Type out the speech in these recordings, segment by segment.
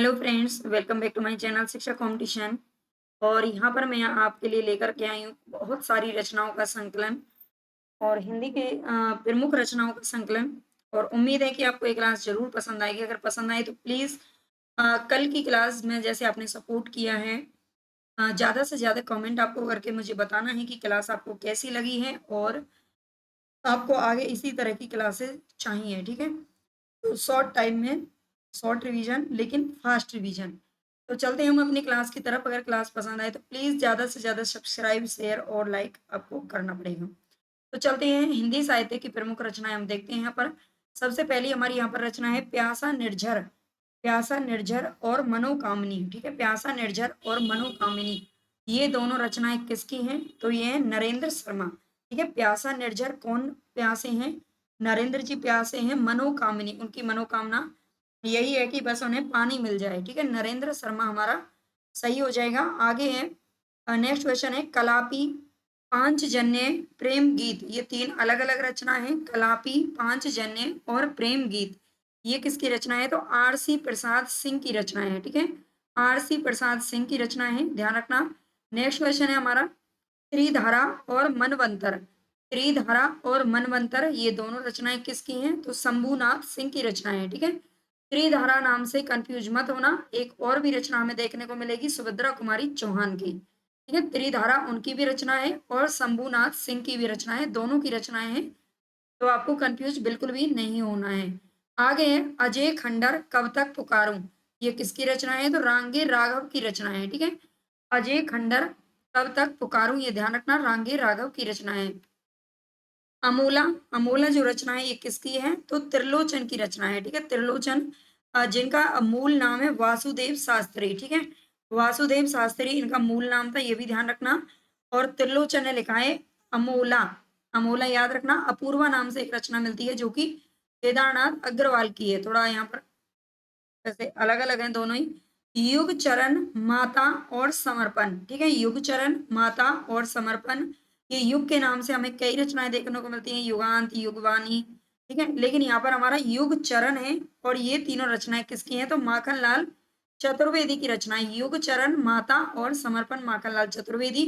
Hello friends, welcome back to my channel Shiksha Competition. और यहाँ पर मैं आपके लिए लेकर के आई हूँ बहुत सारी रचनाओं का संकलन और हिंदी के प्रमुख रचनाओं का संकलन। और उम्मीद है कि आपको ये क्लास जरूर पसंद आएगी। अगर पसंद आए तो प्लीज़ कल की क्लास में जैसे आपने सपोर्ट किया है, ज़्यादा से ज़्यादा कमेंट आपको करके मुझे बताना है कि क्लास आपको कैसी लगी है और आपको आगे इसी तरह की क्लासेस चाहिए। ठीक है, तो शॉर्ट टाइम में शॉर्ट रिवीजन लेकिन फास्ट रिवीजन। तो चलते हैं हम अपनी क्लास की तरफ। अगर क्लास पसंद आए तो प्लीज़ ज़्यादा से ज़्यादा सब्सक्राइब, शेयर और लाइक आपको करना पड़ेगा। तो चलते हैं हिंदी साहित्य की प्रमुख रचनाएं हम देखते हैं यहाँ पर। सबसे पहली हमारी यहाँ पर रचना है प्यासा निर्झर। प्यासा निर्झर और मनोकामनी। ठीक है, प्यासा निर्झर और मनोकामिनी, ये दोनों रचनाएं किसकी हैं? तो ये है नरेंद्र शर्मा। ठीक है, प्यासा निर्झर कौन प्यासे हैं? नरेंद्र जी प्यासे हैं। मनोकामिनी, उनकी मनोकामना यही है कि बस उन्हें पानी मिल जाए। ठीक है, नरेंद्र शर्मा हमारा सही हो जाएगा। आगे है नेक्स्ट क्वेश्चन है कलापी पांचजन्य प्रेम गीत। ये तीन अलग अलग रचना है, कलापी, पांचजन्य और प्रेम गीत। ये किसकी रचना है? तो आर.सी. प्रसाद सिंह की रचना है। ठीक है, आर.सी. प्रसाद सिंह की रचना है, ध्यान रखना। नेक्स्ट क्वेश्चन है हमारा त्रिधारा और मनवंतर। त्रिधारा और मनवंतर ये दोनों रचनाएं किसकी हैं? तो शंभुनाथ सिंह की रचना है। ठीक है, त्रिधारा नाम से कंफ्यूज मत होना, एक और भी रचना हमें देखने को मिलेगी सुभद्रा कुमारी चौहान की। ठीक है, त्रिधारा उनकी भी रचना है और शंभुनाथ सिंह की भी रचना है, दोनों की रचनाएं हैं। तो आपको कंफ्यूज बिल्कुल भी नहीं होना है। आगे है अजय खंडर कब तक पुकारूं। ये किसकी रचना है? तो रांगे राघव की रचना है। ठीक है, अजय खंडर कब तक पुकारूं, ये ध्यान रखना, रांगे राघव की रचना है। अमोला, अमोला जो रचना है ये किसकी है? तो त्रिलोचन की रचना है। ठीक है, त्रिलोचन जिनका मूल नाम है वासुदेव शास्त्री। ठीक है, वासुदेव शास्त्री इनका मूल नाम था, ये भी ध्यान रखना। और त्रिलोचन ने लिखा है अमोला। अमोला याद रखना। अपूर्वा नाम से एक रचना मिलती है जो कि केदारनाथ अग्रवाल की है। थोड़ा यहाँ पर वैसे अलग अलग हैं दोनों ही। युग चरण, माता और समर्पण। ठीक है, युग चरण, माता और समर्पण, ये युग के नाम से हमें कई रचनाएं देखने को मिलती हैं, युगांत, युगवाणी। ठीक है, लेकिन यहाँ पर हमारा युग चरण है और ये तीनों रचनाएं किसकी हैं? तो माखनलाल चतुर्वेदी की रचनाएं। युग चरण, माता और समर्पण, माखनलाल चतुर्वेदी।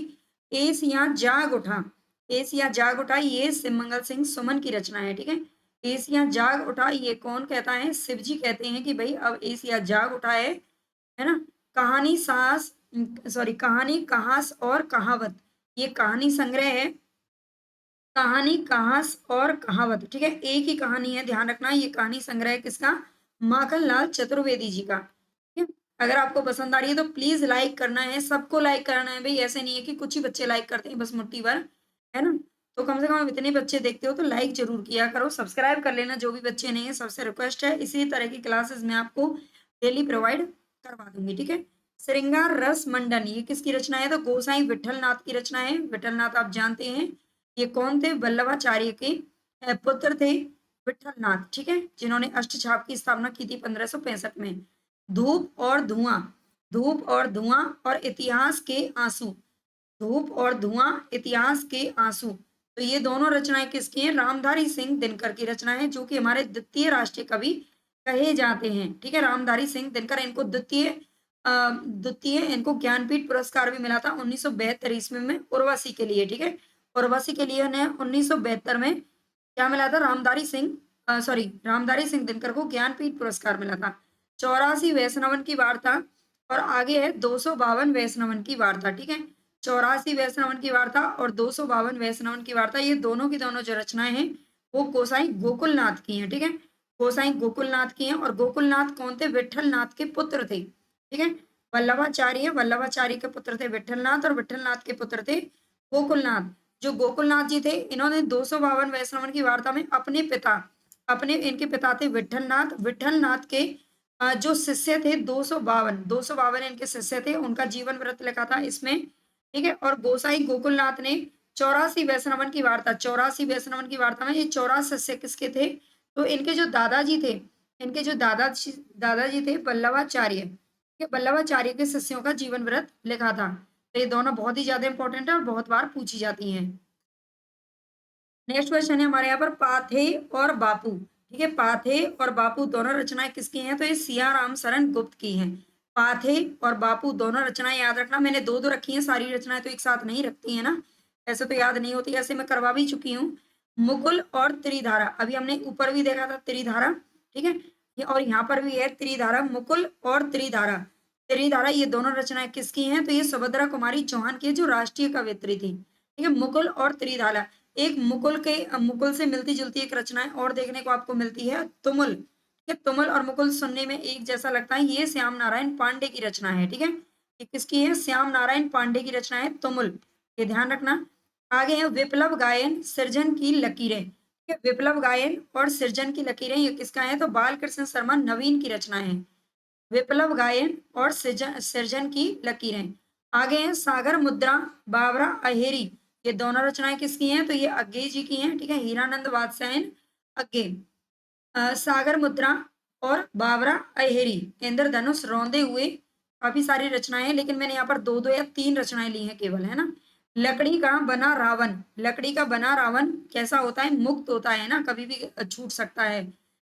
एसिया जाग उठा, एसिया जाग उठा, ये शिवमंगल सिंह सुमन की रचना है। ठीक है, एशिया जाग उठा ये कौन कहता है? शिव जी कहते हैं कि भाई अब एशिया जाग उठा है ना। कहानी साहस, सॉरी, कहानी कहास और कहावत, ये कहानी संग्रह है। कहानी कहास और कहावत। ठीक है, एक ही कहानी है, ध्यान रखना। ये कहानी संग्रह किसका? माखनलाल चतुर्वेदी जी का। ठीक है, अगर आपको पसंद आ रही है तो प्लीज लाइक करना है, सबको लाइक करना है भाई। ऐसे नहीं है कि कुछ ही बच्चे लाइक करते हैं, बस मुट्ठी भर, है ना। तो कम से कम इतने बच्चे देखते हो तो लाइक जरूर किया करो, सब्सक्राइब कर लेना जो भी बच्चे नहीं है, सबसे रिक्वेस्ट है। इसी तरह की क्लासेस मैं आपको डेली प्रोवाइड करवा दूंगी। ठीक है, श्रृंगार रस मंडन, ये किसकी रचना है? तो गोसाई विठल नाथ की रचना है। विठल नाथ आप जानते हैं, ये कौन थे? वल्लभाचार्य के पुत्र थे विठल नाथ। ठीक है, जिन्होंने अष्टछाप की स्थापना की थी 1565 में। धूप और धुआं, धूप और धुआं और इतिहास के आंसू, धूप और धुआं, इतिहास के आंसू, तो ये दोनों रचनाएं किसकी हैं? रामधारी सिंह दिनकर की रचना है, जो कि हमारे द्वितीय राष्ट्रीय कवि कहे जाते हैं। ठीक है, रामधारी सिंह दिनकर, इनको द्वितीय इनको ज्ञानपीठ पुरस्कार भी मिला था 1972 ईस्वी में उर्वशी के लिए। ठीक है, उर्वशी के लिए उन्हें 1972 में क्या मिला था? रामधारी सिंह दिनकर को ज्ञानपीठ पुरस्कार मिला था। 84 वैष्णवन की वार्ता और आगे है 252 वैष्णवन की वार्ता। ठीक है, 84 वैष्णवन की वार्ता और 252 वैष्णवन की वार्ता, ये दोनों की दोनों जो रचनाएं हैं वो गोसाई गोकुलनाथ की हैं। ठीक है, गोसाई गोकुलनाथ की हैं। और गोकुलनाथ कौन थे? विठल नाथ के पुत्र थे। ठीक है, वल्लभाचार्य के पुत्र थे विठलनाथ और विठलनाथ के पुत्र थे गोकुलनाथ। जो गोकुलनाथ जी थे, इन्होंने 252 वैष्णवन की वार्ता में अपने पिता, अपने इनके पिता थे विठलनाथ, विठलनाथ के जो शिष्य थे 252 इनके शिष्य थे, उनका जीवन वृत्त लिखा था इसमें। ठीक है, और गोसाई गोकुलनाथ ने 84 वैष्णवन की वार्ता, 84 वैष्णवन की वार्ता में ये 84 शिष्य किसके थे? तो इनके जो दादाजी थे, इनके जो दादाजी थे वल्लभाचार्य, ठीक है, वल्लभाचार्य के शिष्यों का जीवन वृत्त लिखा था। तो ये दोनों बहुत ही ज्यादा इंपॉर्टेंट है और बहुत बार पूछी जाती हैं। नेक्स्ट क्वेश्चन है हमारे यहाँ पर पाथे और बापू। ठीक है। पाथे और बापू दोनों रचनाएं किसकी हैं, तो ये सियाराम शरण गुप्त की हैं। पाथे और बापू दोनों रचनाएं याद रखना, मैंने दो दो रखी हैं, सारी रचनाएं तो एक साथ नहीं रखती है ना, ऐसे तो याद नहीं होती, ऐसे मैं करवा भी चुकी हूँ। मुकुल और त्रिधारा, अभी हमने ऊपर भी देखा था त्रिधारा, ठीक है, और यहाँ पर भी है त्रिधारा, मुकुल और त्रिधारा। त्रिधारा ये दोनों रचनाएं किसकी हैं, तो ये सुभद्रा कुमारी चौहान की, जो राष्ट्रीय कवियत्री थी, ठीक है। मुकुल और त्रिधारा, एक मुकुल से मिलती जुलती एक रचना और देखने को आपको मिलती है, तुमुल। ठीक है, तुमुल और मुकुल सुनने में एक जैसा लगता है, ये श्याम नारायण पांडे की रचना है, ठीक है। ये किसकी है, श्याम नारायण पांडे की रचना है तुमुल, ये ध्यान रखना। आगे है विप्लव गायन सृजन की लकीरें, ठीक है, विप्लव गायन और सृजन की लकीरें ये किसका है, तो बालकृष्ण शर्मा नवीन की रचना है, विप्लव गायन और सृजन की लकीरें। आगे हैं सागर मुद्रा बाबरा अहेरी, ये दोनों रचनाएं किसकी हैं, तो ये अग्गे जी की हैं, ठीक है, हीरानंद वात्स्यायन अग्गे। सागर मुद्रा और बाबरा अहेरी, इंद्रधनुष रौंदे हुए, काफी सारी रचनाएं हैं, लेकिन मैंने यहाँ पर दो दो या तीन रचनाएं ली हैं केवल, है ना। लकड़ी का बना रावण, लकड़ी का बना रावण कैसा होता है, मुक्त होता है ना, कभी भी छूट सकता है।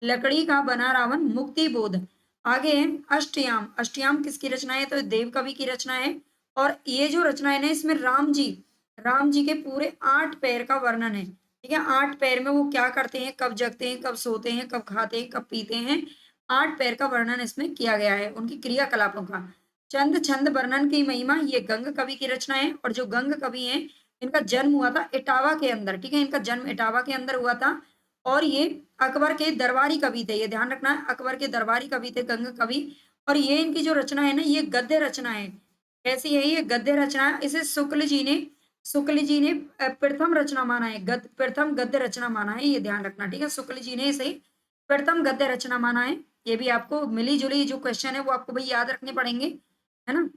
लकड़ी का बना रावण मुक्ति बोध। आगे है अष्टयाम, अष्टयाम किसकी रचना है, तो देव कवि की रचना है। और ये जो रचना है ना, इसमें राम जी के पूरे 8 पैर का वर्णन है, ठीक है। 8 पैर में वो क्या करते हैं, कब जगते हैं, कब सोते हैं, कब खाते हैं, कब पीते हैं, 8 पैर का वर्णन इसमें किया गया है, उनकी क्रियाकलापों का। चंद छंद वर्णन की महिमा, ये गंग कवि की रचना है। और जो गंग कवि हैं, इनका जन्म हुआ था इटावा के अंदर, ठीक है, इनका जन्म इटावा के अंदर हुआ था। और ये अकबर के दरबारी कवि थे, ये ध्यान रखना है, अकबर के दरबारी कवि थे गंग कवि। और ये इनकी जो रचना है ना, ये गद्य रचना है। कैसी है ये, गद्य रचना है। इसे शुक्ल जी ने प्रथम रचना माना है, प्रथम गद्य रचना माना है, ये ध्यान रखना, ठीक है। शुक्ल जी ने इसे प्रथम गद्य रचना माना है। ये भी आपको मिली जुली जो क्वेश्चन है वो आपको भाई याद रखने पड़ेंगे, है ना।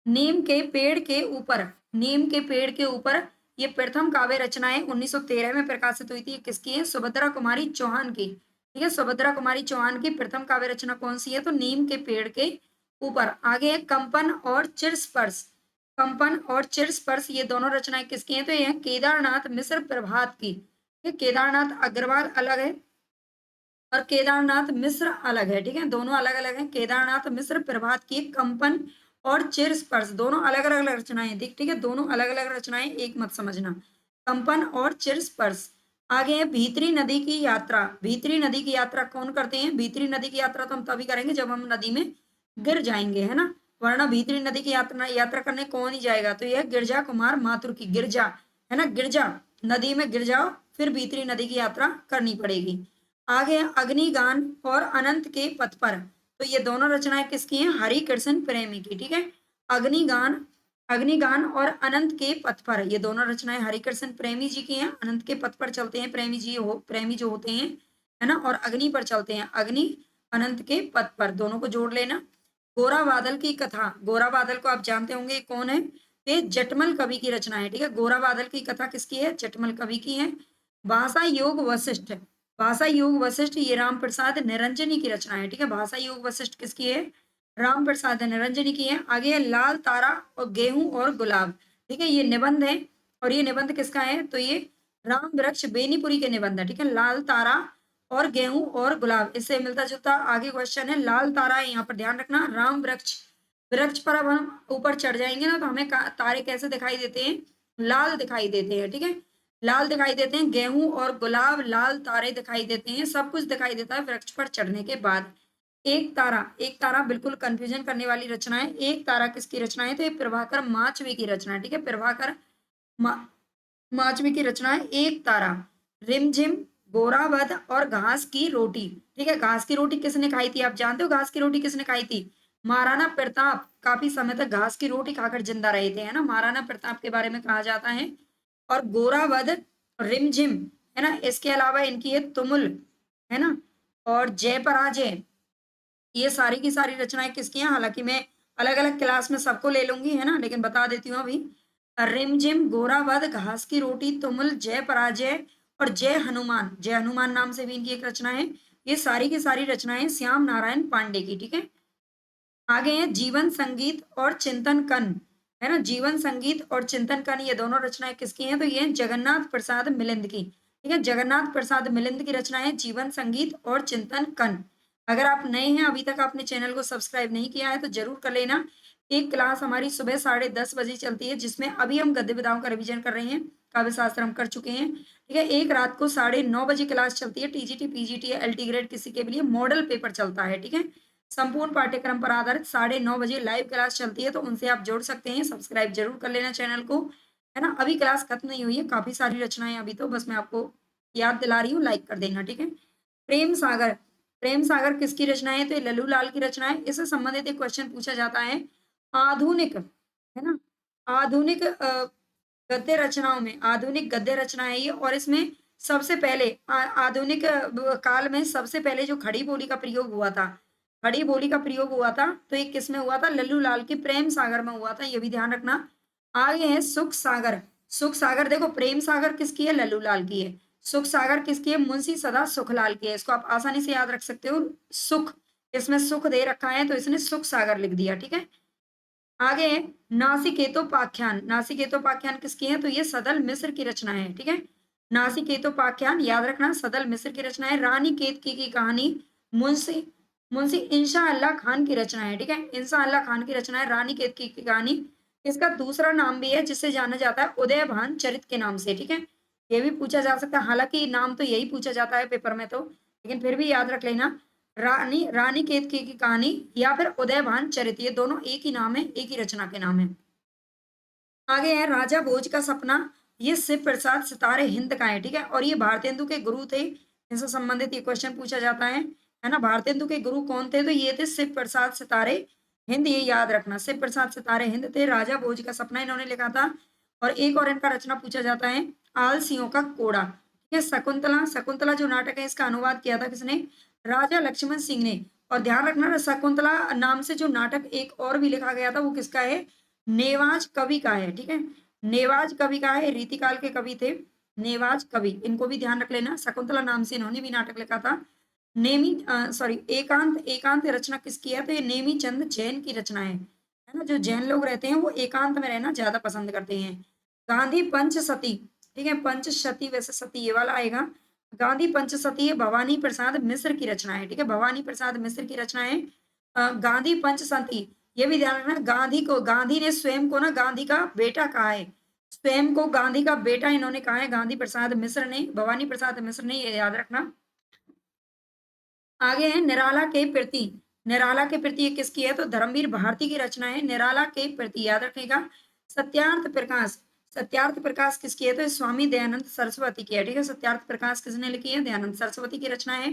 नीम के पेड़ के ऊपर, नीम के पेड़ के ऊपर, ये प्रथम काव्य रचना है, 1913 में प्रकाशित हुई थी। ये किसकी है, सुभद्रा कुमारी चौहान की, ठीक है। सुभद्रा कुमारी चौहान की प्रथम काव्य रचना कौन सी है, तो नीम के पेड़ के ऊपर। आगे है कंपन और चिरस्पर्श, कंपन और चिरस्पर्श ये दोनों रचनाएं किसकी हैं, तो ये है केदारनाथ मिश्र प्रभात की। ये केदारनाथ अग्रवाल अलग है और केदारनाथ मिश्र अलग है, ठीक है, दोनों अलग अलग हैं। केदारनाथ मिश्र प्रभात की कंपन और चिर स्पर्श दोनों अलग अलग रचनाएं, ठीक है, दोनों अलग अलग रचनाएं, एक मत समझना, कंपन और चिर स्पर्श। आगे है भीतरी नदी की यात्रा, भीतरी नदी की यात्रा कौन करते हैं, भीतरी नदी की यात्रा तो हम तभी करेंगे जब हम नदी में गिर जाएंगे, है ना, वरना भीतरी नदी की यात्रा करने कौन ही जाएगा। तो यह गिरजा कुमार माथुर की, गिरजा है ना, गिरजा, नदी में गिर जाओ फिर भीतरी नदी की यात्रा करनी पड़ेगी। आगे अग्निगान और अनंत के पथ पर, तो ये दोनों रचनाएं किसकी हैं, हरिकृष्ण प्रेमी की, ठीक है। अग्निगान, अग्निगान और अनंत के पथ पर, ये दोनों रचनाएं हरिकृष्ण प्रेमी जी की हैं। अनंत के पथ पर चलते हैं प्रेमी जी, प्रेमी जो होते हैं, है ना, और अग्नि पर चलते हैं, अग्नि अनंत के पथ पर, दोनों को जोड़ लेना। गोरा बादल की कथा, गोरा बादल को आप जानते होंगे कौन है, ये जटमल कवि की रचना है, ठीक है। गोरा बादल की कथा किसकी है, जटमल कवि की है। भाषा योग वशिष्ठ, भाषा योग वशिष्ठ ये राम प्रसाद निरंजनी की रचना है, ठीक है। भाषा योग वशिष्ठ किसकी है, राम प्रसाद निरंजनी की है। आगे है लाल तारा और गेहूं और गुलाब, ठीक है, ये निबंध है। और ये निबंध किसका है, तो ये राम वृक्ष बेनीपुरी के निबंध है, ठीक है। लाल तारा और गेहूं और गुलाब, इससे मिलता जुलता आगे क्वेश्चन है, लाल तारा है, यहाँ पर ध्यान रखना, राम वृक्ष, वृक्ष पर अब हम ऊपर चढ़ जाएंगे ना, तो हमें तारे कैसे दिखाई देते हैं, लाल दिखाई देते हैं, ठीक है, लाल दिखाई देते हैं। गेहूं और गुलाब, लाल तारे दिखाई देते हैं, सब कुछ दिखाई देता है वृक्ष पर चढ़ने के बाद। एक तारा, एक तारा बिल्कुल कंफ्यूजन करने वाली रचना है। एक तारा किसकी रचना है, तो ये प्रभाकर माचवी की रचना है, ठीक है। प्रभाकर माचवी की रचना है एक तारा। रिमझिम, गोरावध और घास की रोटी, ठीक है। घास की रोटी किसने खाई थी, आप जानते हो घास की रोटी किसने खाई थी, महाराणा प्रताप काफी समय तक घास की रोटी खाकर जिंदा रहे थे, है ना, महाराणा प्रताप के बारे में कहा जाता है। और गोरावध, रिमझिम, है ना, इसके अलावा इनकी है तुमुल, है ना, और जय पराजय, ये सारी की सारी रचनाएं किसकी हैं, हालांकि मैं अलग अलग क्लास में सबको ले लूंगी, है ना, लेकिन बता देती हूँ अभी। रिमझिम, गोरावध, घास की रोटी, तुमुल, जय पराजय और जय हनुमान, जय हनुमान नाम से भी इनकी एक रचना है। ये सारी की सारी रचनाएं श्याम नारायण पांडे की, ठीक है। आगे है जीवन संगीत और चिंतन कन, है ना, जीवन संगीत और चिंतन कन ये दोनों रचनाएं किसकी हैं, तो ये जगन्नाथ प्रसाद मिलिंद की, ठीक है। जगन्नाथ प्रसाद मिलिंद की रचना है जीवन संगीत और चिंतन कन। अगर आप नए हैं, अभी तक आपने चैनल को सब्सक्राइब नहीं किया है तो जरूर कर लेना। एक क्लास हमारी सुबह 10:30 बजे चलती है, जिसमें अभी हम गद्य विधाओं का रिवीजन कर रहे हैं, काव्य शास्त्र हम कर चुके हैं। ठीक है। एक रात को 9:30 बजे क्लास चलती है, टीजीटी पीजीटी या एलटी ग्रेड किसी के लिए मॉडल पेपर चलता है। ठीक है। संपूर्ण पाठ्यक्रम पर आधारित 9:30 बजे लाइव क्लास चलती है, तो उनसे आप जोड़ सकते हैं। सब्सक्राइब जरूर कर लेना चैनल को, है ना। अभी क्लास खत्म नहीं हुई है, काफी सारी रचनाएं अभी, तो बस मैं आपको याद दिला रही हूँ, लाइक कर देना। ठीक है। प्रेम सागर, प्रेम सागर किसकी रचना है? तो ये लल्लू लाल की रचना है। इससे संबंधित एक क्वेश्चन पूछा जाता है। आधुनिक, है ना, आधुनिक गद्य रचनाओं में, आधुनिक गद्य रचना है ये, और इसमें सबसे पहले आधुनिक काल में सबसे पहले जो खड़ी बोली का प्रयोग हुआ था, खड़ी बोली का प्रयोग हुआ था, तो ये किसमें हुआ था? लल्लू लाल के प्रेम सागर में हुआ था, ये भी ध्यान रखना। आगे है सुख सागर। सुख सागर, देखो प्रेम सागर किसकी है? लल्लू लाल की है। सुख सागर किसकी है? मुंशी सदा सुखलाल की है। इसको आप आसानी से याद रख सकते हो। सुख, इसमें सुख दे रखा है तो इसने सुख सागर लिख दिया। ठीक है। आगे है नासिकेतोपाख्यान। नासिकेतोपाख्यान किसकी है? तो ये सदल मिश्र की रचना है। ठीक है। नासिकेतोपाख्यान याद रखना, सदल मिश्र की रचना है। रानी केतकी की कहानी मुंशी मुंशी इंशा अल्लाह खान की रचना है। ठीक है। इंशा अल्लाह खान की रचना है रानी केतकी की कहानी। इसका दूसरा नाम भी है जिससे जाना जाता है उदयभान चरित के नाम से। ठीक है। ये भी पूछा जा सकता है, हालांकि नाम तो यही पूछा जाता है पेपर में, तो लेकिन फिर भी याद रख लेना। रानी रानी केतकी की कहानी या फिर उदयभान चरित, ये दोनों एक ही नाम है, एक ही रचना के नाम है। आगे है राजा भोज का सपना। ये शिव प्रसाद सितारे हिंद का है। ठीक है। और ये भारतेंदु के गुरु थे, इनसे संबंधित ये क्वेश्चन पूछा जाता है ना। भारतेंदु के गुरु कौन थे? तो ये थे शिव प्रसाद सितारे हिंद, ये याद रखना। शिव प्रसाद सितारे हिंद थे। राजा भोज का सपना इन्होंने लिखा था। और एक और इनका रचना पूछा जाता है, आलसियों का कोड़ा। ठीक है। शकुंतला, शकुंतला जो नाटक है इसका अनुवाद किया था किसने? राजा लक्ष्मण सिंह ने। और ध्यान रखना, शकुंतला नाम से जो नाटक एक और भी लिखा गया था वो किसका है? नेवाज कवि का है। ठीक है। नेवाज कवि का है, रीतिकाल के कवि थे नेवाज कवि, इनको भी ध्यान रख लेना। शकुंतला नाम से इन्होंने भी नाटक लिखा था। नेमी सॉरी एकांत, एकांत रचना किसकी है? तो ये नेमी चंद जैन की रचना है ना। जो जैन लोग रहते हैं वो एकांत में रहना ज्यादा पसंद करते हैं। गांधी पंचसती, ठीक है, पंचशती वैसे सती ये वाला आएगा। गांधी पंचसती है भवानी प्रसाद मिश्र की रचना है। ठीक है। भवानी प्रसाद मिश्र की रचना है गांधी पंचसती। ये भी ध्यान रखना, गांधी को, गांधी ने स्वयं को ना गांधी का बेटा कहा है, स्वयं को गांधी का बेटा इन्होंने कहा है, गांधी प्रसाद मिश्र ने, भवानी प्रसाद मिश्र ने, ये याद रखना। आगे है निराला के प्रति। निराला के प्रति ये किसकी है? तो धर्मवीर भारती की रचना है, निराला के प्रति, याद रखिएगा। सत्यार्थ प्रकाश, सत्यार्थ प्रकाश किसकी है? तो ये स्वामी दयानंद सरस्वती की है। ठीक है। सत्यार्थ प्रकाश किसने लिखी है? दयानंद सरस्वती की रचना है।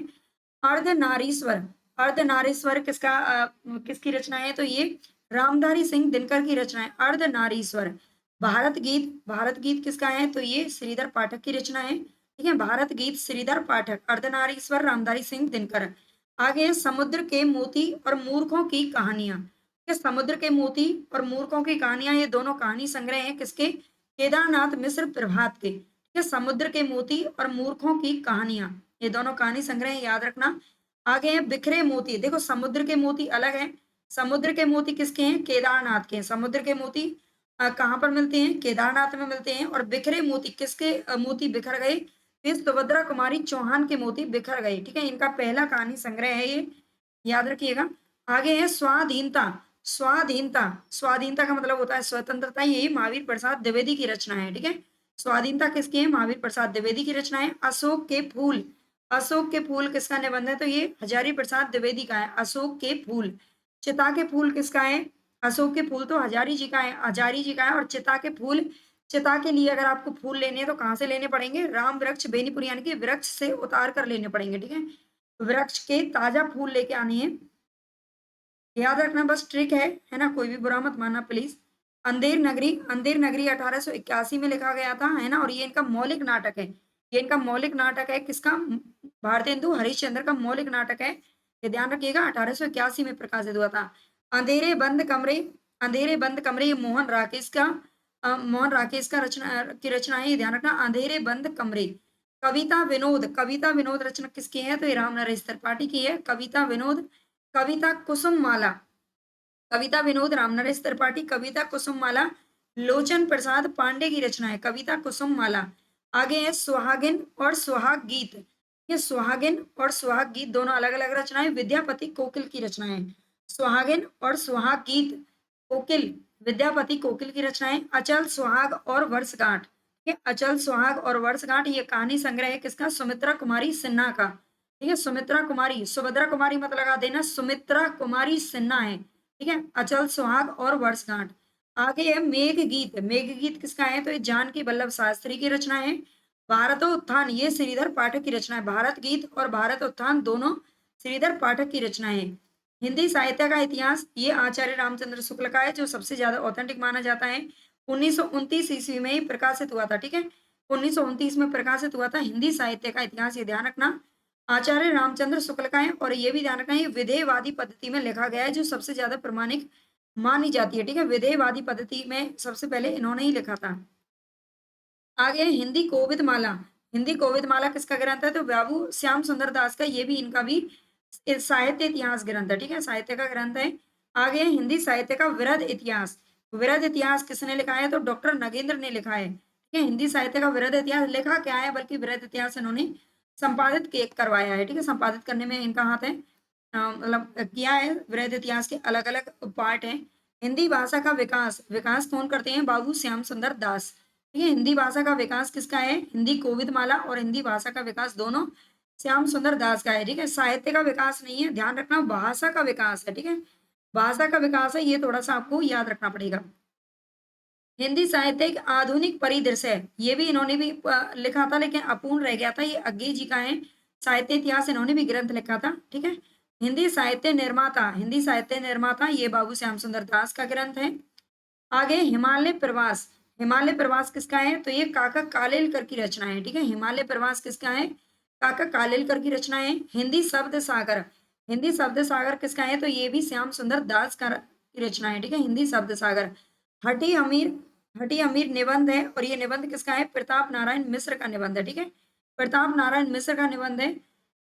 अर्धनारीश्वर, अर्धनारीश्वर किसकी रचना है? तो ये रामधारी सिंह दिनकर की रचना है, अर्धनारीश्वर। भारत गीत, भारत गीत किसका है? तो ये श्रीधर पाठक की रचना है। ठीक है। भारत गीत श्रीधर पाठक, अर्धनारीश्वर रामधारी सिंह दिनकर। आगे है समुद्र के मोती और मूर्खों की कहानियां। ठीक है। समुद्र के मोती और मूर्खों की कहानियां, ये दोनों कहानी संग्रह हैं किसके? केदारनाथ मिश्र प्रभात के। ठीक है। समुद्र के मोती और मूर्खों की कहानियां, ये दोनों कहानी संग्रह है, याद रखना। आगे है बिखरे मोती। देखो समुद्र के मोती अलग है, समुद्र के मोती किसके हैं? केदारनाथ के हैं। समुद्र के मोती कहाँ पर मिलते हैं? केदारनाथ में मिलते हैं। और बिखरे मोती किसके मोती बिखर गए? इस सुभद्रा कुमारी चौहान के मोती बिखर गए। ठीक है। इनका पहला कहानी संग्रह है ये, याद रखिएगा। आगे है स्वाधीनता। स्वाधीनता, स्वाधीनता का मतलब होता है स्वतंत्रता, ये महावीर प्रसाद द्विवेदी की रचना है। ठीक है। स्वाधीनता किसकी है? महावीर प्रसाद द्विवेदी की रचना है। अशोक के फूल, अशोक के फूल किसका निबंध है? तो ये हजारी प्रसाद द्विवेदी का है, अशोक के फूल। चिता के फूल किसका है? अशोक के फूल तो हजारी जी का है, हजारी जी का है। और चिता के फूल, चिता के लिए अगर आपको फूल लेने हैं तो कहाँ से लेने पड़ेंगे? राम वृक्ष बेनीपुर, यानी कि वृक्ष से उतार कर लेने पड़ेंगे। ठीक है। वृक्ष के ताजा फूल लेके आने हैं, याद रखना, बस ट्रिक है ना, कोई भी बुरा मत मानना प्लीज। अंधेर नगरी, अंधेर नगरी 1881 में लिखा गया था, है ना। और ये इनका मौलिक नाटक है, ये इनका मौलिक नाटक है किसका? भारतेंदु हरिश्चंद्र का मौलिक नाटक है, ये ध्यान रखिएगा। 1881 में प्रकाशित हुआ था। अंधेरे बंद कमरे, अंधेरे बंद कमरे, ये मोहन राकेश का मोहन राकेश का रचना की रचना है, ये ध्यान रखना। अंधेरे बंद कमरे। कविता विनोद, कविता विनोद रचना किसकी है? तो ये राम नरेश त्रिपाठी की है, कविता विनोद। कविता कुसुम माला, कविता विनोद राम नरेश त्रिपाठी। कविता कुसुम माला लोचन प्रसाद पांडे की रचना है, कविता कुसुम माला। आगे है सुहागिन और सुहाग गीत। ये सुहागिन और सुहाग गीत दोनों अलग अलग रचनाएं, विद्यापति कोकिल की रचनाएं। सुहागिन और सुहाग गीत कोकिल, विद्यापति कोकिल की रचनाएं। अचल सुहाग और वर्षगांठ, ठीक है, अचल सुहाग और वर्षगांठ ये कहानी संग्रह है किसका? सुमित्रा कुमारी सिन्हा का। ठीक है, सुमित्रा कुमारी, सुभद्रा कुमारी मत लगा देना, सुमित्रा कुमारी सिन्हा है। ठीक है, अचल सुहाग और वर्षगांठ। आगे है मेघ गीत। मेघ गीत किसका है? तो ये जानकी वल्लभ शास्त्री की रचना है। भारतोत्थान ये श्रीधर पाठक की रचना है। भारत गीत और भारतोत्थान दोनों श्रीधर पाठक की रचना है। हिंदी साहित्य का इतिहास ये आचार्य रामचंद्र शुक्ल का है, जो सबसे ज्यादा ऑथेंटिक माना जाता है। 1929 ईस्वी में ही प्रकाशित हुआ था। ठीक है, 1929 में प्रकाशित हुआ था हिंदी साहित्य का इतिहास, ये ध्यान रखना। आचार्य रामचंद्र शुक्ल का है और ये भी ध्यान रखना ये विधेयवादी पद्धति में लिखा गया है, जो सबसे ज्यादा प्रमाणिक मानी जाती है। ठीक है, विधेयवादी पद्धति में सबसे पहले इन्होंने ही लिखा था। आगे हिंदी कोविदमाला। हिंदी कोविदमाला किसका ग्रंथ है? तो बाबू श्याम सुंदर दास का, ये भी इनका भी साहित्य इतिहास ग्रंथ है। ठीक है, साहित्य का ग्रंथ है। आगे हिंदी साहित्य का वृहद इतिहास। वृहद इतिहास किसने लिखा है? तो डॉक्टर नगेंद्र ने लिखा है। ठीक है, हिंदी साहित्य का वृहद इतिहास लिखा क्या है, बल्कि वृहद इतिहास इन्होंने संपादित करवाया है। ठीक है, संपादित करने में इनका हाथ है, मतलब किया है। वृहद इतिहास के अलग अलग पार्ट हैं। हिंदी भाषा का विकास, विकास कौन करते हैं? बाबू श्याम सुंदर दास। ठीक है, हिंदी भाषा का विकास किसका है? हिंदी कोविदमाला और हिंदी भाषा का विकास दोनों श्याम सुंदर दास का है। ठीक है, साहित्य का विकास नहीं है, ध्यान रखना, भाषा का विकास है। ठीक है, भाषा का विकास है, ये थोड़ा सा आपको याद रखना पड़ेगा। हिंदी साहित्य एक आधुनिक परिदृश्य है, ये भी इन्होंने भी लिखा था, लेकिन अपूर्ण रह गया था। ये अज्ञे जी का है, साहित्य इतिहास इन्होंने भी ग्रंथ लिखा था। ठीक है, हिंदी साहित्य निर्माता, हिंदी साहित्य निर्माता ये बाबू श्याम सुंदर दास का ग्रंथ है। आगे हिमालय प्रवास। हिमालय प्रवास किसका है? तो ये काका कालेलकर की रचना है। ठीक है, हिमालय प्रवास किसका है? काका कालेलकर की रचना है। हिंदी शब्द सागर, हिंदी शब्द सागर किसका है? तो ये भी श्याम सुंदर दास का की रचना है। ठीक है, हिंदी शब्द सागर। हटी अमीर, हटी अमीर निबंध है और ये निबंध किसका है? प्रताप नारायण मिश्र का निबंध है। ठीक है, प्रताप नारायण मिश्र का निबंध है।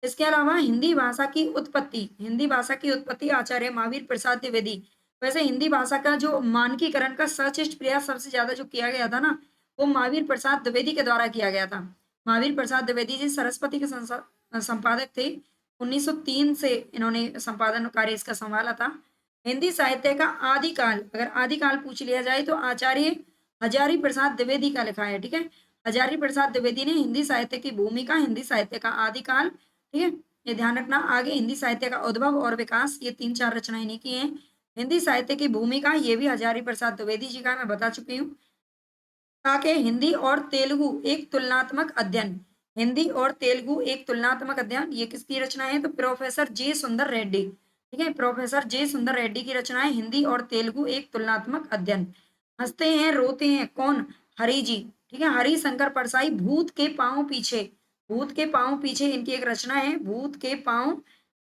इसके अलावा हिंदी भाषा की उत्पत्ति, हिंदी भाषा की उत्पत्ति आचार्य महावीर प्रसाद द्विवेदी। वैसे हिंदी भाषा का जो मानकीकरण का सचेष्ट प्रयास सबसे ज्यादा जो किया गया था ना, वो महावीर प्रसाद द्विवेदी के द्वारा किया गया था। महावीर प्रसाद द्विवेदी जी सरस्वती के संपादक थे। 1903 से इन्होंने संपादन कार्य इसका संभाला था। हिंदी साहित्य का आदिकाल, अगर आदिकाल पूछ लिया जाए तो आचार्य हजारी प्रसाद द्विवेदी का लिखा है। ठीक है, हजारी प्रसाद द्विवेदी ने हिंदी साहित्य की भूमिका, हिंदी साहित्य का आदिकाल, ठीक है, ये ध्यान रखना। आगे हिंदी साहित्य का उद्भव और विकास, ये 3-4 रचनाएं नहीं की हैं। हिंदी साहित्य की भूमिका, ये भी हजारी प्रसाद द्विवेदी जी का मैं बता चुकी हूँ। आगे हिंदी और तेलुगु एक तुलनात्मक अध्ययन। हिंदी और तेलुगु एक तुलनात्मक अध्ययन, ये किसकी रचना है? तो प्रोफेसर जे सुंदर रेड्डी। ठीक है, प्रोफेसर जे सुंदर रेड्डी की रचना है, हिंदी और तेलुगु एक तुलनात्मक अध्ययन। हंसते हैं रोते हैं कौन? हरि जी। ठीक है, हरि शंकर परसाई। भूत के पांव पीछे, भूत के पांव पीछे इनकी एक रचना है, भूत के पांव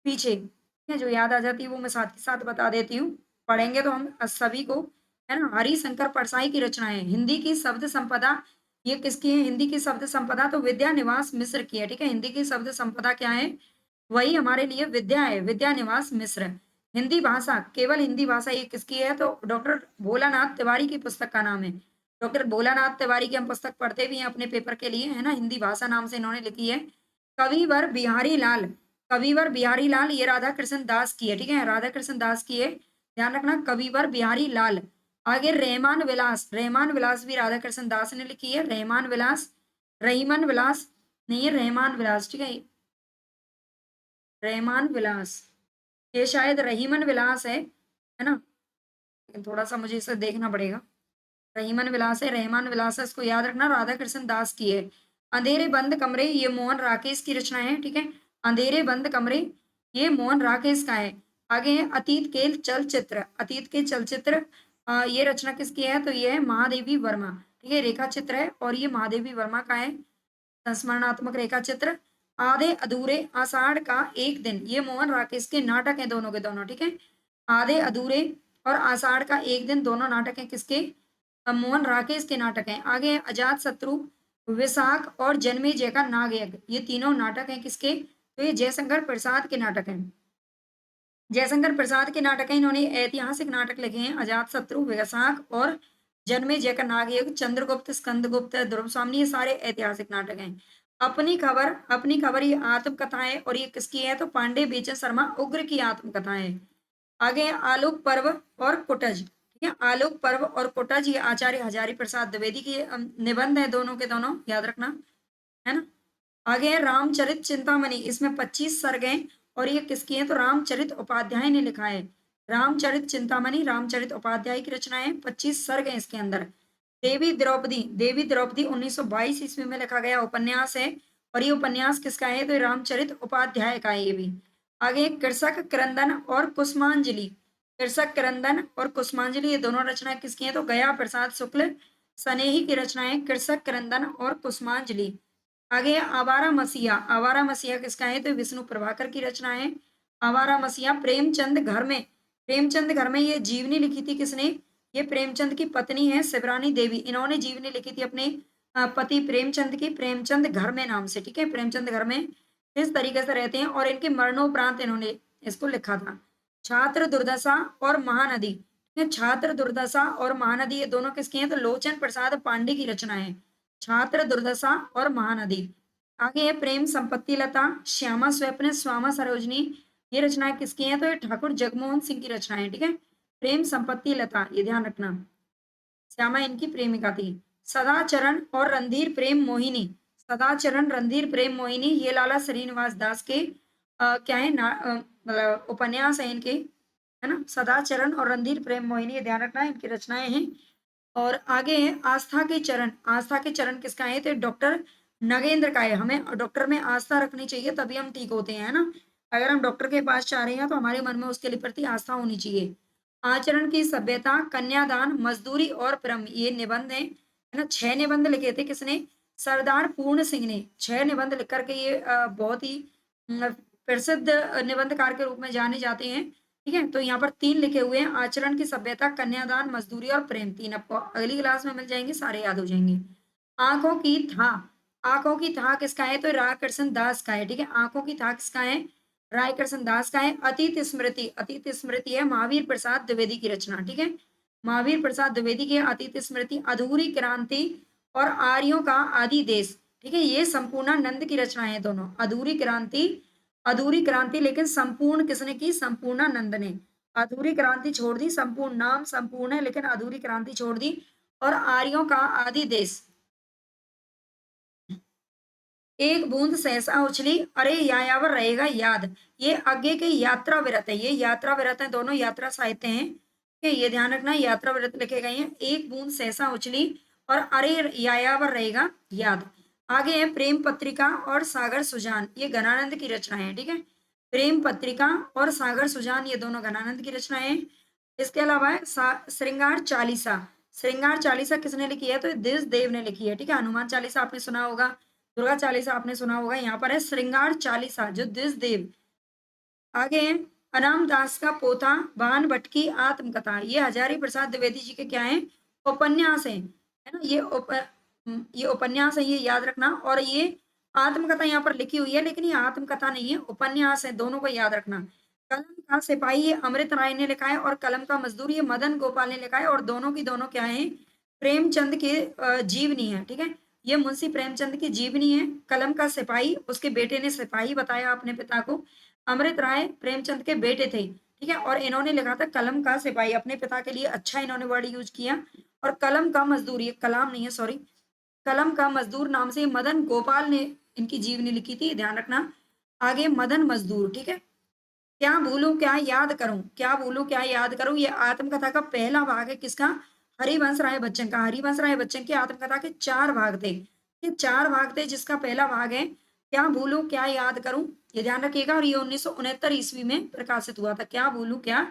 पीछे। ठीक है, जो याद आ जाती है वो मैं साथ ही साथ बता देती हूँ, पढ़ेंगे तो हम सभी को, है ना। हरि शंकर परसाई की रचना है। हिंदी की शब्द संपदा, ये किसकी है? हिंदी की शब्द संपदा तो विद्या निवास मिश्र की है। ठीक है, हिंदी की शब्द संपदा क्या है? वही हमारे लिए विद्या है, विद्या निवास मिश्र। हिंदी भाषा, केवल हिंदी भाषा ये किसकी है? तो डॉक्टर भोलानाथ तिवारी की पुस्तक का नाम है। डॉक्टर भोलानाथ तिवारी की हम पुस्तक पढ़ते भी हैं अपने पेपर के लिए, है ना। हिंदी भाषा नाम से इन्होंने लिखी है। कविवर बिहारी लाल, कविवर बिहारी लाल ये राधा कृष्ण दास की है। ठीक है, राधा कृष्ण दास की है, ध्यान रखना, कविवर बिहारी लाल। आगे रहमान विलास, रहमान विलास भी राधा कृष्ण दास ने लिखी है। रहमान विलास, रहीमन विलास नहीं है, रहमान विलास। ठीक है, रहमान विलास, ये शायद रहीमन विलास है ना, लेकिन थोड़ा सा मुझे इसे देखना पड़ेगा। रहीमन विलास है, रहमान विलास है, इसको याद रखना, राधा कृष्ण दास की है। अंधेरे बंद कमरे, ये मोहन राकेश की रचना है। ठीक है, अंधेरे बंद कमरे ये मोहन राकेश का है। आगे है अतीत के चलचित्र, अतीत के चलचित्र, ये रचना किसकी है? तो ये है महादेवी वर्मा। ठीक है, रेखा चित्र है और ये महादेवी वर्मा का है, संस्मरणात्मक रेखा चित्र। आधे अधूरे आषाढ़ का एक दिन, ये मोहन राकेश के नाटक हैं दोनों के दोनों। ठीक है, आधे अधूरे और आषाढ़ का एक दिन दोनों नाटक हैं किसके? मोहन राकेश के नाटक हैं। आगे अजात शत्रु, विशाख और जन्मेजय का नागयज्ञ, ये तीनों नाटक हैं किसके? तो ये जयशंकर प्रसाद के नाटक हैं। जयशंकर प्रसाद के नाटक हैं, इन्होंने ऐतिहासिक नाटक लिखे हैं, अजात शत्रु, विशाख और जन्मेजय का नागयज्ञ, चंद्रगुप्त, स्कंदगुप्त, ध्रुव स्वामी, ये सारे ऐतिहासिक नाटक हैं। अपनी खबर ये आत्मकथाएं, और ये किसकी है तो पांडे बेचन शर्मा उग्र की आत्मकथाएं। आगे है आलोक पर्व और कुटज, ठीक है, आलोक पर्व और कुटज ये आचार्य हजारी प्रसाद द्विवेदी की निबंध है, दोनों के दोनों याद रखना, है ना। आगे है रामचरित चिंतामणि, इसमें 25 सर्ग हैं, और ये किसकी है तो रामचरित उपाध्याय ने लिखा है। रामचरित चिंतामणि रामचरित उपाध्याय की रचना है, 25 सर्ग हैं इसके अंदर। देवी द्रौपदी 1922 ईस्वी में लिखा गया उपन्यास है, और ये उपन्यास किसका है तो ये रामचरित उपाध्याय का है ये भी। आगे कृषक क्रंदन और कुसुमांजलि, कृषक क्रंदन और कुसुमांजलि ये दोनों रचनाएं किसकी हैं तो गया प्रसाद शुक्ल सनेही की रचनाएं कृषक क्रंदन और कुसुमांजलि। आगे है आवारा मसीहा किसका है तो विष्णु प्रभाकर की रचना है। आवारा मसीहा प्रेमचंद घर में ये जीवनी लिखी थी किसने, ये प्रेमचंद की पत्नी है शिवरानी देवी, इन्होंने जीवनी लिखी थी अपने पति प्रेमचंद की, प्रेमचंद घर में नाम से, ठीक है, प्रेमचंद घर में इस तरीके से रहते हैं, और इनके मरणोपरांत इन्होंने इसको लिखा था। छात्र दुर्दशा और महानदी, ठीक है, छात्र दुर्दशा और महानदी ये दोनों किसकी हैं तो लोचन प्रसाद पांडे की रचना है, छात्र दुर्दशा और महानदी। आगे है प्रेम संपत्ति लता, श्यामा स्वप्न, स्वामा सरोजनी, ये रचनाएं किसकी हैं तो ये ठाकुर जगमोहन सिंह की रचनाएं है, ठीक है, प्रेम संपत्ति लता ये ध्यान रखना, श्यामा इनकी प्रेमिका थी। सदाचरण और रणधीर प्रेम मोहिनी, सदाचरण रणधीर प्रेम मोहिनी ये लाला श्रीनिवास दास के क्या है मतलब उपन्यास है इनके, है ना, सदाचरण और रणधीर प्रेम मोहिनी ये ध्यान रखना इनकी रचनाएं हैं। और आगे है आस्था के चरण, आस्था के चरण किसका है तो डॉक्टर नगेंद्र का है। हमें डॉक्टर में आस्था रखनी चाहिए तभी हम ठीक होते हैं, है ना। अगर हम डॉक्टर के पास जा रहे हैं तो हमारे मन में उसके प्रति आस्था होनी चाहिए। आचरण की सभ्यता, कन्यादान, मजदूरी और परम ये निबंध है ना। 6 निबंध लिखे थे किसने सरदार पूर्ण सिंह ने, 6 निबंध लिख करके ये बहुत ही प्रसिद्ध निबंधकार के रूप में जाने जाते हैं, ठीक है। तो यहाँ पर 3 लिखे हुए हैं, आचरण की सभ्यता, कन्यादान, मजदूरी और प्रेम, 3 आपको अगली क्लास में मिल जाएंगे, सारे याद हो जाएंगे। आंखों की था, आंखों की था किसका है तो रायकृष्ण दास का है, ठीक है, आंखों की था किसका है रायकृष्ण दास का है। अतीत स्मृति, अतीत स्मृति है महावीर प्रसाद द्विवेदी की रचना, ठीक है, महावीर प्रसाद द्विवेदी की अतीत स्मृति। अधूरी क्रांति और आर्यों का आदि देश, ठीक है, ये संपूर्णानंद की रचना है दोनों। अधूरी क्रांति लेकिन संपूर्ण किसने की, संपूर्णानंद ने। अधूरी क्रांति छोड़ दी, संपूर्ण नाम संपूर्ण है लेकिन अधूरी क्रांति छोड़ दी। और आर्यों का आदि देश, एक बूंद सहसा उछली, अरे यायावर रहेगा याद, ये आगे के यात्रा विरत है, ये यात्रा विरत है, दोनों यात्रा साहित्य हैं, ये ध्यान रखना, यात्रा विरत लिखे गए हैं। एक बूंद सहसा उछली और अरे यायावर रहेगा याद। आगे है प्रेम पत्रिका और सागर सुजान, ये घनानंद की रचना है, ठीक है, प्रेम पत्रिका और सागर सुजान ये दोनों घनानंद की रचना है। इसके अलावा है श्रृंगार चालीसा, श्रृंगार चालीसा किसने लिखी है तो देश देव ने लिखी है, ठीक है। हनुमान चालीसा आपने सुना होगा, दुर्गा चालीसा आपने सुना होगा, यहाँ पर है श्रृंगार चालीसा जो देश देव। आगे है अनाम दास का पोथा बान भट्ट की आत्मकथा, ये हजारी प्रसाद द्विवेदी जी के क्या है उपन्यास है ना, ये उपन्यास है, ये याद रखना। और ये आत्मकथा यहाँ पर लिखी हुई है लेकिन ये आत्मकथा नहीं है, उपन्यास है, दोनों को याद रखना। कलम का सिपाही ये अमृत राय ने लिखा है, और कलम का मजदूर ये मदन गोपाल ने लिखा है, और दोनों की दोनों क्या है प्रेमचंद के जीवनी है, ठीक है, ये मुंशी प्रेमचंद की जीवनी है। कलम का सिपाही उसके बेटे ने सिपाही बताया अपने पिता को, अमृत राय प्रेमचंद के बेटे थे, ठीक है, और इन्होंने लिखा था कलम का सिपाही, अपने पिता के लिए अच्छा इन्होंने वर्ड यूज किया। और कलम का मजदूर, ये कलाम नहीं है सॉरी, कलम का मजदूर नाम से मदन गोपाल ने इनकी जीवनी लिखी थी, ध्यान रखना। आगे मदन मजदूर, ठीक है, क्या भूलूं क्या याद करूं, क्या भूलूं क्या याद करूं, ये आत्मकथा का पहला भाग है किसका हरिवंश राय बच्चन का। हरिवंश राय बच्चन की आत्मकथा के 4 भाग थे, ये 4 भाग थे, जिसका पहला भाग है क्या भूलूं क्या याद करूं, ये ध्यान रखिएगा। और ये 1969 ईस्वी में प्रकाशित हुआ था, क्या भूलूं क्या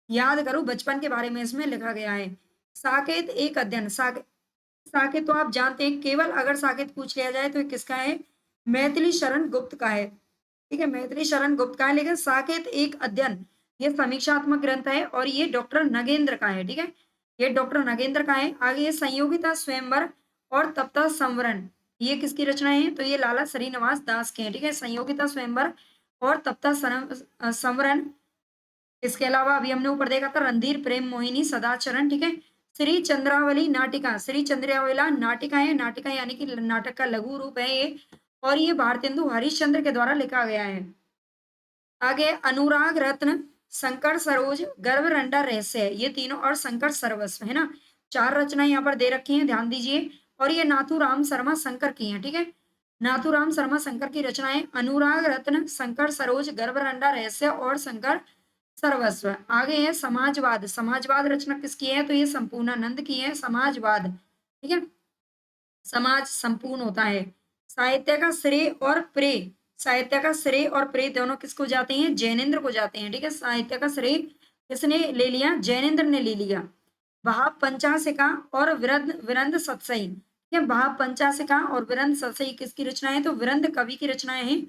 याद करूं, बचपन के बारे में इसमें लिखा गया है। साकेत एक अध्ययन, साकेत तो आप जानते हैं, केवल अगर साकेत पूछ लिया जाए तो ये किसका है मैथिली शरण गुप्त का है, ठीक है, मैथिली शरण गुप्त का है। लेकिन साकेत एक अध्ययन ये समीक्षात्मक ग्रंथ है, और ये डॉक्टर नगेंद्र का है, ठीक है, ये डॉक्टर नगेंद्र का है। आगे ये संयोगिता स्वयंवर और तप्ता संवरण, ये किसकी रचना है तो ये लाला श्रीनिवास दास के हैं, ठीक है, संयोगिता स्वयंवर और तप्ता संवरण। इसके अलावा अभी हमने ऊपर देखा था रणधीर प्रेम मोहिनी, सदाचरण, ठीक है, श्री चंद्रावली नाटिका, श्री चंद्रावला नाटिका है, नाटिका यानी कि नाटक का लघु रूप है ये, और ये भारतेंदु हरिश्चंद्र के द्वारा लिखा गया है। आगे अनुराग रत्न, शंकर सरोज, गर्भरंडा रहस्य, ये तीनों, और शंकर सर्वस्व, है ना। 4 रचनाएं यहाँ पर दे रखी हैं, ध्यान दीजिए। और ये नाथूराम शर्मा शंकर की हैं, ठीक है। नाथूराम शर्मा शंकर की रचनाएं अनुराग रत्न, शंकर सरोज, गर्भरंडा रहस्य और शंकर सर्वस्व। आगे है समाजवाद, समाजवाद रचना किसकी है, तो ये संपूर्णानंद की है, समाजवाद, ठीक है। समाज संपूर्ण होता है। साहित्य का श्रेय और प्रेय, साहित्य का श्रेय और प्रेय दोनों किसको जाते हैं, जैनेन्द्र को जाते हैं, ठीक है। साहित्य का श्रेय किसने ले लिया, जैनेन्द्र ने ले लिया। भाव पंचाशिका और विरंद सतसई, ठीक है। भाव पंचाशिका और विरंद सतसई किसकी रचना है, तो विरंद कवि की रचनाएं हैं,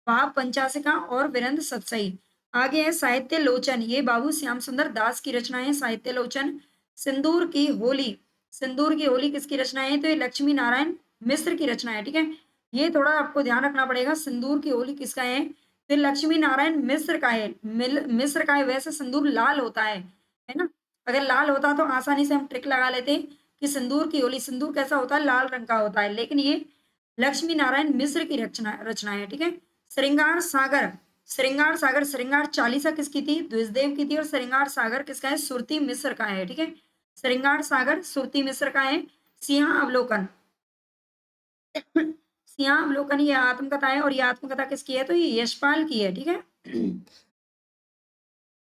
भाव पंचाशिका और विरंद सतसई। आगे है साहित्य लोचन, ये बाबू श्याम सुंदर दास की रचना है, साहित्य लोचन। सिंदूर की होली, सिंदूर की होली किसकी रचना है, तो ये लक्ष्मी नारायण मिश्र की रचना है, ठीक है। ये थोड़ा आपको ध्यान रखना पड़ेगा, सिंदूर की होली किसका है, तो लक्ष्मी नारायण मिश्र का है, मिश्र का है। वैसे सिंदूर लाल होता है ना। अगर लाल होता तो आसानी से हम ट्रिक लगा लेते कि सिंदूर की होली, सिंदूर कैसा होता है, लाल रंग का होता है, लेकिन ये लक्ष्मी नारायण मिश्र की रचना है, ठीक है। श्रृंगार सागर, श्रृंगार सागर, श्रृंगार चालीसा किसकी थी, द्विजदेव की थी, और श्रृंगार सागर किसका है, सुरती मिश्र का है, ठीक है। श्रृंगार सागर सुरती मिश्र का है। सिंहा अवलोकन, सिंहा अवलोकन ये आत्मकथा है, और ये आत्मकथा किसकी है, तो ये यशपाल की है, ठीक है।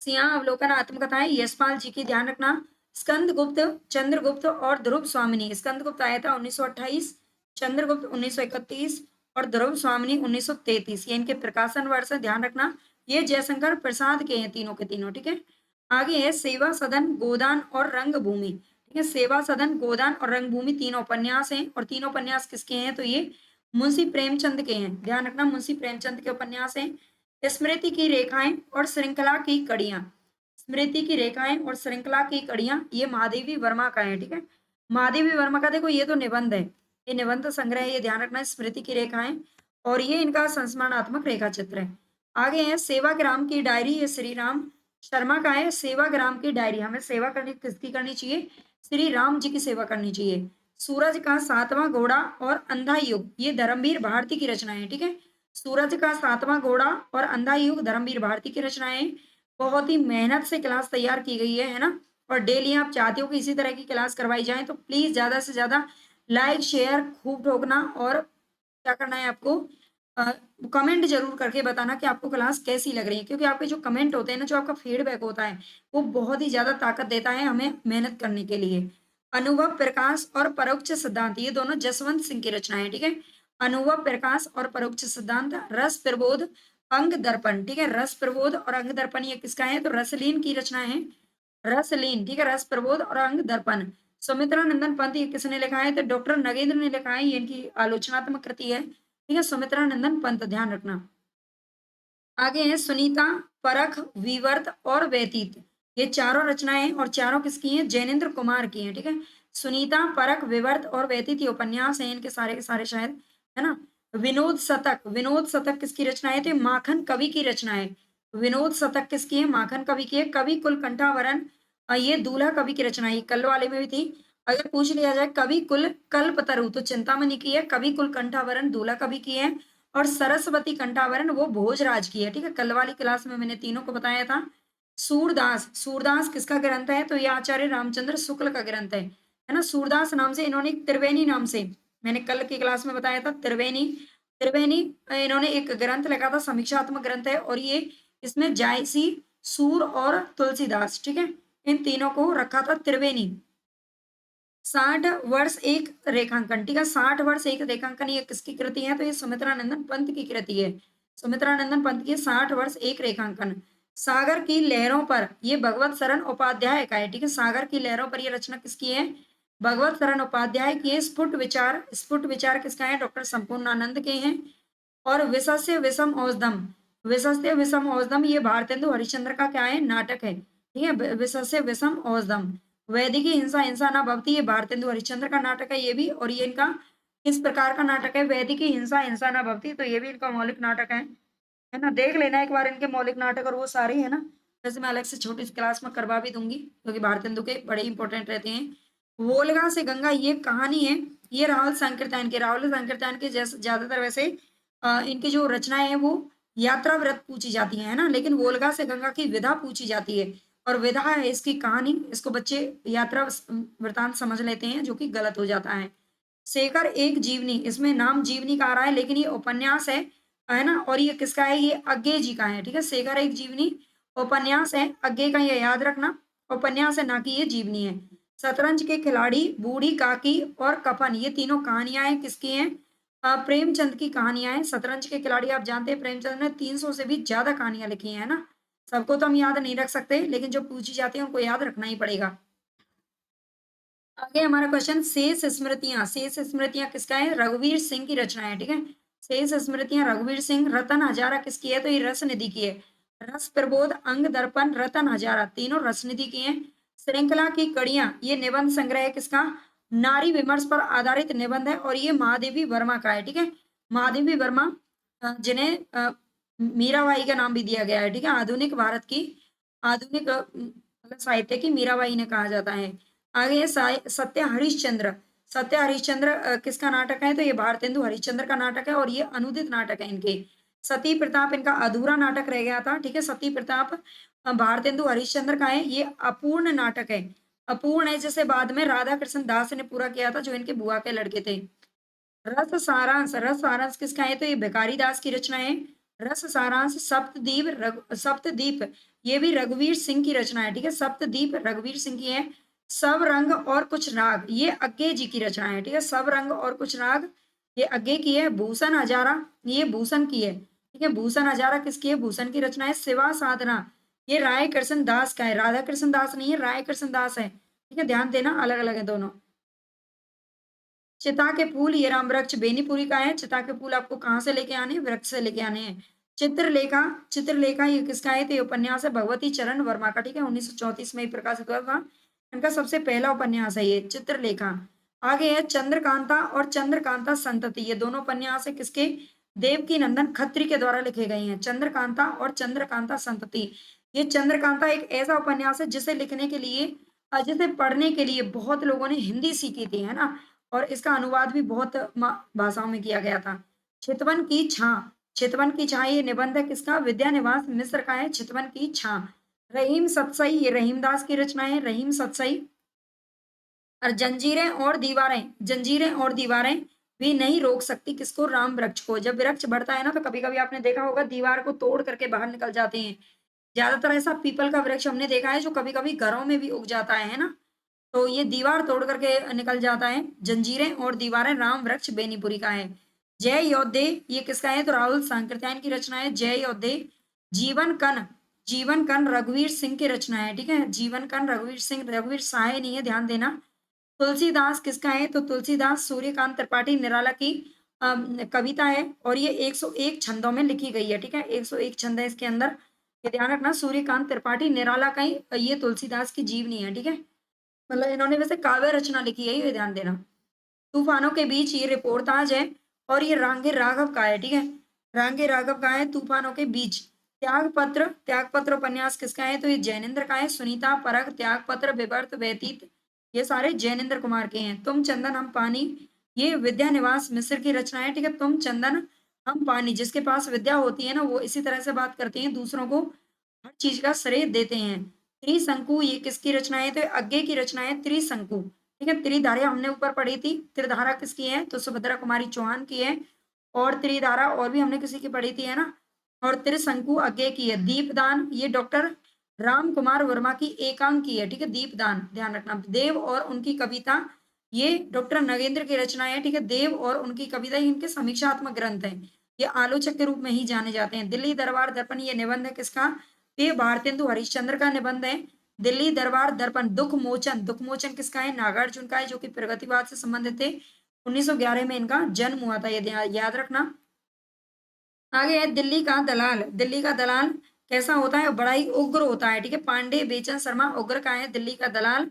सिंहा अवलोकन आत्मकथा है यशपाल जी की, ध्यान रखना। स्कंदगुप्त, चंद्रगुप्त और ध्रुव स्वामिनी, स्कंदगुप्त आया था 1928, चंद्रगुप्त 1931 और ध्रुव स्वामिनी 1933, ये इनके प्रकाशन वर्ष है, ध्यान रखना। ये जयशंकर प्रसाद के हैं तीनों के तीनों, ठीक है। आगे है सेवा सदन, गोदान और रंगभूमि, ठीक है। सेवा सदन, गोदान और रंगभूमि तीनों उपन्यास हैं, और तीनों उपन्यास किसके हैं, तो ये मुंशी प्रेमचंद के हैं, ध्यान रखना, मुंशी प्रेमचंद के उपन्यास हैं। स्मृति की रेखाएं और श्रृंखला की कड़ियां, स्मृति की रेखाएं और श्रृंखला की कड़ियां, ये महादेवी वर्मा का है, ठीक है। महादेवी वर्मा का देखो ये तो निबंध है, ये निबंध संग्रह है, ये ध्यान रखना है, स्मृति की रेखाएं, और ये इनका संस्मरणात्मक रेखा चित्र है। आगे है सेवाग्राम की डायरी, ये श्री राम शर्मा का है, सेवाग्राम की डायरी, हमें सेवा करनी किसकी करनी चाहिए, श्री राम जी की सेवा करनी चाहिए। सूरज का सातवां घोड़ा और अंधा युग, ये धर्मवीर भारती की रचना है, ठीक है। सूरज का सातवां घोड़ा और अंधा युग धर्मवीर भारती की रचनाएं, बहुत ही मेहनत से क्लास तैयार की गई है ना। और डेली आप चाहते हो कि इसी तरह की क्लास करवाई जाए, तो प्लीज ज्यादा से ज्यादा लाइक शेयर खूब ठोकना, और क्या करना है आपको, कमेंट जरूर करके बताना कि आपको क्लास कैसी लग रही है, क्योंकि आपके जो कमेंट होते हैं ना, जो आपका फीडबैक होता है, वो बहुत ही ज्यादा ताकत देता है हमें मेहनत करने के लिए। अनुभव प्रकाश और परोक्ष सिद्धांत, ये दोनों जसवंत सिंह की रचना है, ठीक है। अनुभव प्रकाश और परोक्ष सिद्धांत। रस प्रबोध, अंग दर्पण, ठीक है। रस प्रबोध और अंग दर्पण ये किसका है, तो रसलीन की रचना है, रसलीन, ठीक है। रस प्रबोध और अंग दर्पण, सुमित्रा नंदन पंत, ये किसने लिखा है, तो डॉक्टर नगेंद्र ने लिखा है, ये इनकी आलोचनात्मक कृति है, ठीक है, सुमित्रा नंदन पंत, ध्यान रखना। आगे है सुनीता, परख, विवर्त और व्यतीत, ये चारों रचनाएं, और चारों किसकी हैं, जैनेन्द्र कुमार की हैं, ठीक है। सुनीता, परख, विवर्त और व्यतीत ये उपन्यास हैं इनके सारे के सारे शायद, है ना। विनोद शतक, विनोद शतक किसकी रचना है, तो माखन कवि की रचना है। विनोद शतक किसकी है, माखन कवि की है। कवि कुल कंठावरण, ये दूल्हा कवि की रचना है, कल वाले में भी थी। अगर पूछ लिया जाए कवि कुल कल्पतरु, तो चिंतामणि की है। कवि कुल कंठावरण दूल्हा कवि की है, और सरस्वती कंठावरण वो भोजराज की है, ठीक है। कल वाली क्लास में मैंने तीनों को बताया था। सूरदास, सूरदास किसका ग्रंथ है, तो ये आचार्य रामचंद्र शुक्ल का ग्रंथ है ना। सूरदास नाम से इन्होंने त्रिवेणी नाम से, मैंने कल की क्लास में बताया था, त्रिवेणी, त्रिवेणी इन्होंने एक ग्रंथ लिखा था, समीक्षात्मक ग्रंथ है, और ये इसमें जायसी, सूर और तुलसीदास, ठीक है, इन तीनों को रखा था त्रिवेणी। 60 वर्ष एक रेखांकन, ठीक है। 60 वर्ष एक रेखांकन ये किसकी कृति है, तो ये सुमित्रा नंदन पंत की कृति है। सुमित्रा नंदन पंत की 60 वर्ष एक रेखांकन। सागर की लहरों पर, ये भगवत शरण उपाध्याय का है, ठीक है। सागर की लहरों पर ये रचना किसकी है, भगवत शरण उपाध्याय की है। स्फुट विचार, स्फुट विचार किसका है, डॉक्टर संपूर्णानंद के हैं। और विशस्य विषम औषधम, विशस्य विषम औषधम ये भारतेंदु हरिश्चंद्र का क्या है, नाटक है, ठीक है। विशस्य विषम औषधम। वैदिकी हिंसा हिंसा न भवती, ये भारतेंदु हरिश्चंद्र का नाटक है ये भी, और ये इनका किस प्रकार का नाटक है, वैदिकी हिंसा हिंसा न भवती, तो ये भी इनका मौलिक नाटक है ना। देख लेना एक बार इनके मौलिक नाटक, और वो सारे है ना, जैसे मैं अलग से छोटी सी क्लास में करवा भी दूंगी, क्योंकि भारतेंदु के बड़े इंपॉर्टेंट रहते हैं। वोल्गा से गंगा ये कहानी है, ये राहुल संकीर्तन के जैसे ज्यादातर वैसे इनकी जो रचनाएं हैं वो यात्रा व्रत पूछी जाती है ना, लेकिन वोल्गा से गंगा की विधा पूछी जाती है और विधा है इसकी कहानी, इसको बच्चे यात्रा वृतांत समझ लेते हैं जो कि गलत हो जाता है। शेखर एक जीवनी, इसमें नाम जीवनी का आ रहा है लेकिन ये उपन्यास है ना, और ये किसका है, ये अज्ञे जी का है, ठीक है। शेखर एक जीवनी उपन्यास है, अज्ञे का ये याद रखना, उपन्यास है ना कि ये जीवनी है। शतरंज के खिलाड़ी, बूढ़ी काकी और कफन, ये तीनों कहानियां हैं, किसकी हैं, प्रेमचंद की कहानियां हैं। शतरंज के खिलाड़ी आप जानते हैं प्रेमचंद ने 300 से भी ज्यादा कहानियां लिखी हैं ना, सबको तो हम याद नहीं रख सकते लेकिन जो पूछी जाती है उनको याद रखना ही पड़ेगा। आगे हमारा क्वेश्चन, शेष स्मृतियां किसका है, रघुवीर सिंह की रचना है, ठीक है। शेष स्मृतियां रघुवीर सिंह। रतन हजारा किसकी है, तो ये रस निधि की है। रस प्रबोध, अंग दर्पण, रतन हजारा तीनों रस निधि की हैं। श्रृंखला की कड़ियां, ये निबंध संग्रह है किसका, नारी विमर्श पर आधारित निबंध है और ये महादेवी वर्मा का है, ठीक है। महादेवी वर्मा जिन्हें मीराबाई का नाम भी दिया गया है, ठीक है। आधुनिक भारत की आधुनिक मतलब साहित्य की मीराबाई ने कहा जाता है। आगे है सत्य हरिश्चंद्र। सत्य हरिश्चंद्र किसका नाटक है, तो ये भारतेंदु हरिश्चंद्र का नाटक है और ये अनुदित नाटक है इनके। सती प्रताप इनका अधूरा नाटक रह गया था, ठीक है। सती प्रताप भारतेंदु हरिश्चंद्र का है, ये अपूर्ण नाटक है। अपूर्ण है जैसे बाद में राधा कृष्ण दास ने पूरा किया था जो इनके बुआ के लड़के थे। रस सारांश किसका है, तो ये भिखारी दास की रचना है। रस सारांश सप्तदीप ये भी रघुवीर सिंह की रचना है, ठीक है। सप्तदीप रघुवीर सिंह की है। सब रंग और कुछ राग ये अज्ञे जी की रचना है, ठीक है। सब रंग और कुछ राग ये अज्ञे की है। भूषण हजारा ये भूषण की है, ठीक है। भूषण हजारा किसकी है, भूषण की रचना है। शिवा साधना ये राय कृष्ण दास का है, राधा कृष्ण दास नहीं है, राय कृष्ण दास है, ठीक है। ध्यान देना, अलग अलग है दोनों। चिता के फूल ये राम वृक्ष बेनीपुरी का है। चिता के फूल आपको कहाँ से लेके आने हैं, वृक्ष से लेके आने हैं। चित्रलेखा, चित्रलेखा ये किसका है, तो ये उपन्यास है भगवती चरण वर्मा का, ठीक है। 1934 में ही प्रकाशित हुआ था, इनका सबसे पहला उपन्यास है ये चित्रलेखा। आगे है चंद्रकांता और चंद्रकांता संतति, ये दोनों उपन्यास है किसके, देवकी नंदन खत्री के द्वारा लिखे गए हैं। चंद्रकांता और चंद्रकांता संतति, ये चंद्रकांता एक ऐसा उपन्यास है जिसे लिखने के लिए जिसे पढ़ने के लिए बहुत लोगों ने हिंदी सीखी थी, है ना, और इसका अनुवाद भी बहुत भाषाओं में किया गया था। चितवन की छां, चितवन की छां ये निबंध है किसका, विद्यानिवास मिश्र का है चितवन की छां। रहीम सतसई ये रहीमदास की रचना है, रहीम सतसई। और जंजीरें और दीवारें भी नहीं रोक सकती किसको, राम वृक्ष को। जब वृक्ष बढ़ता है ना तो कभी कभी आपने देखा होगा दीवार को तोड़ करके बाहर निकल जाते हैं। ज्यादातर ऐसा पीपल का वृक्ष हमने देखा है जो कभी कभी घरों में भी उग जाता है ना, तो ये दीवार तोड़ करके निकल जाता है। जंजीरें और दीवारें राम वृक्ष बेनीपुरी का है। जय योद्धे ये किसका है, तो राहुल सांकृत्यायन की रचना है। जय योद्धे। जीवन कन, जीवन कन रघुवीर सिंह की रचना है, ठीक है। जीवन कन रघुवीर सिंह, रघुवीर साय नहीं है, ध्यान देना। तुलसीदास किसका है, तो तुलसीदास सूर्यकांत त्रिपाठी निराला की कविता है और ये 101 छंदों में लिखी गई है, ठीक है। 101 छंद है इसके अंदर, ये ध्यान रखना। सूर्यकांत त्रिपाठी निराला का ही ये तुलसीदास की जीवनी है, ठीक है। मतलब इन्होंने वैसे काव्य रचना लिखी है, ये ध्यान देना। तूफानों के बीच ये रिपोर्टाज है और ये रांगे राघव का है, ठीक है। रांगे राघव का है तूफानों के बीच। त्यागपत्र, त्यागपत्र उपन्यास किसका है, तो ये जैनेन्द्र का है। सुनीता परख, त्यागपत्र, विवर्त, व्यतीत ये सारे जैनेन्द्र कुमार के हैं। तुम चंदन हम पानी ये विद्यानिवास मिश्र की रचना है, ठीक है। तुम चंदन हम पानी, जिसके पास विद्या होती है ना वो इसी तरह से बात करते हैं, दूसरों को हर चीज का श्रेय देते हैं। त्रिशंकु ये किसकी रचना है, तो अज्ञे की रचना है त्रिशंकु, ठीक है। त्रिधारा हमने ऊपर पढ़ी थी, त्रिधारा किसकी है, तो सुभद्रा कुमारी चौहान की है। और त्रिधारा और भी हमने किसी की पढ़ी थी, है ना। और त्रिशंकु अज्ञे की है। दीपदान ये डॉक्टर राम कुमार वर्मा की एकांक की है, ठीक है। दीपदान ध्यान रखना। देव और उनकी कविता ये डॉक्टर नगेंद्र की रचना है, ठीक है। देव और उनकी कविता इनके समीक्षात्मक ग्रंथ है, ये आलोचक के रूप में ही जाने जाते हैं। दिल्ली दरबार दर्पण ये निबंध है किसका, ये भारतेंदु हरिश्चंद्र का निबंध है। दिल्ली दरबार दर्पण। दुख मोचन, दुख मोचन किसका है, नागार्जुन का है जो कि प्रगतिवाद से संबंधित थे। 1911 में इनका जन्म हुआ था, ये याद रखना। आगे है दिल्ली का दलाल। दिल्ली का दलाल कैसा होता है, बड़ा ही उग्र होता है, ठीक है। पांडे बेचन शर्मा उग्र का है दिल्ली का दलाल।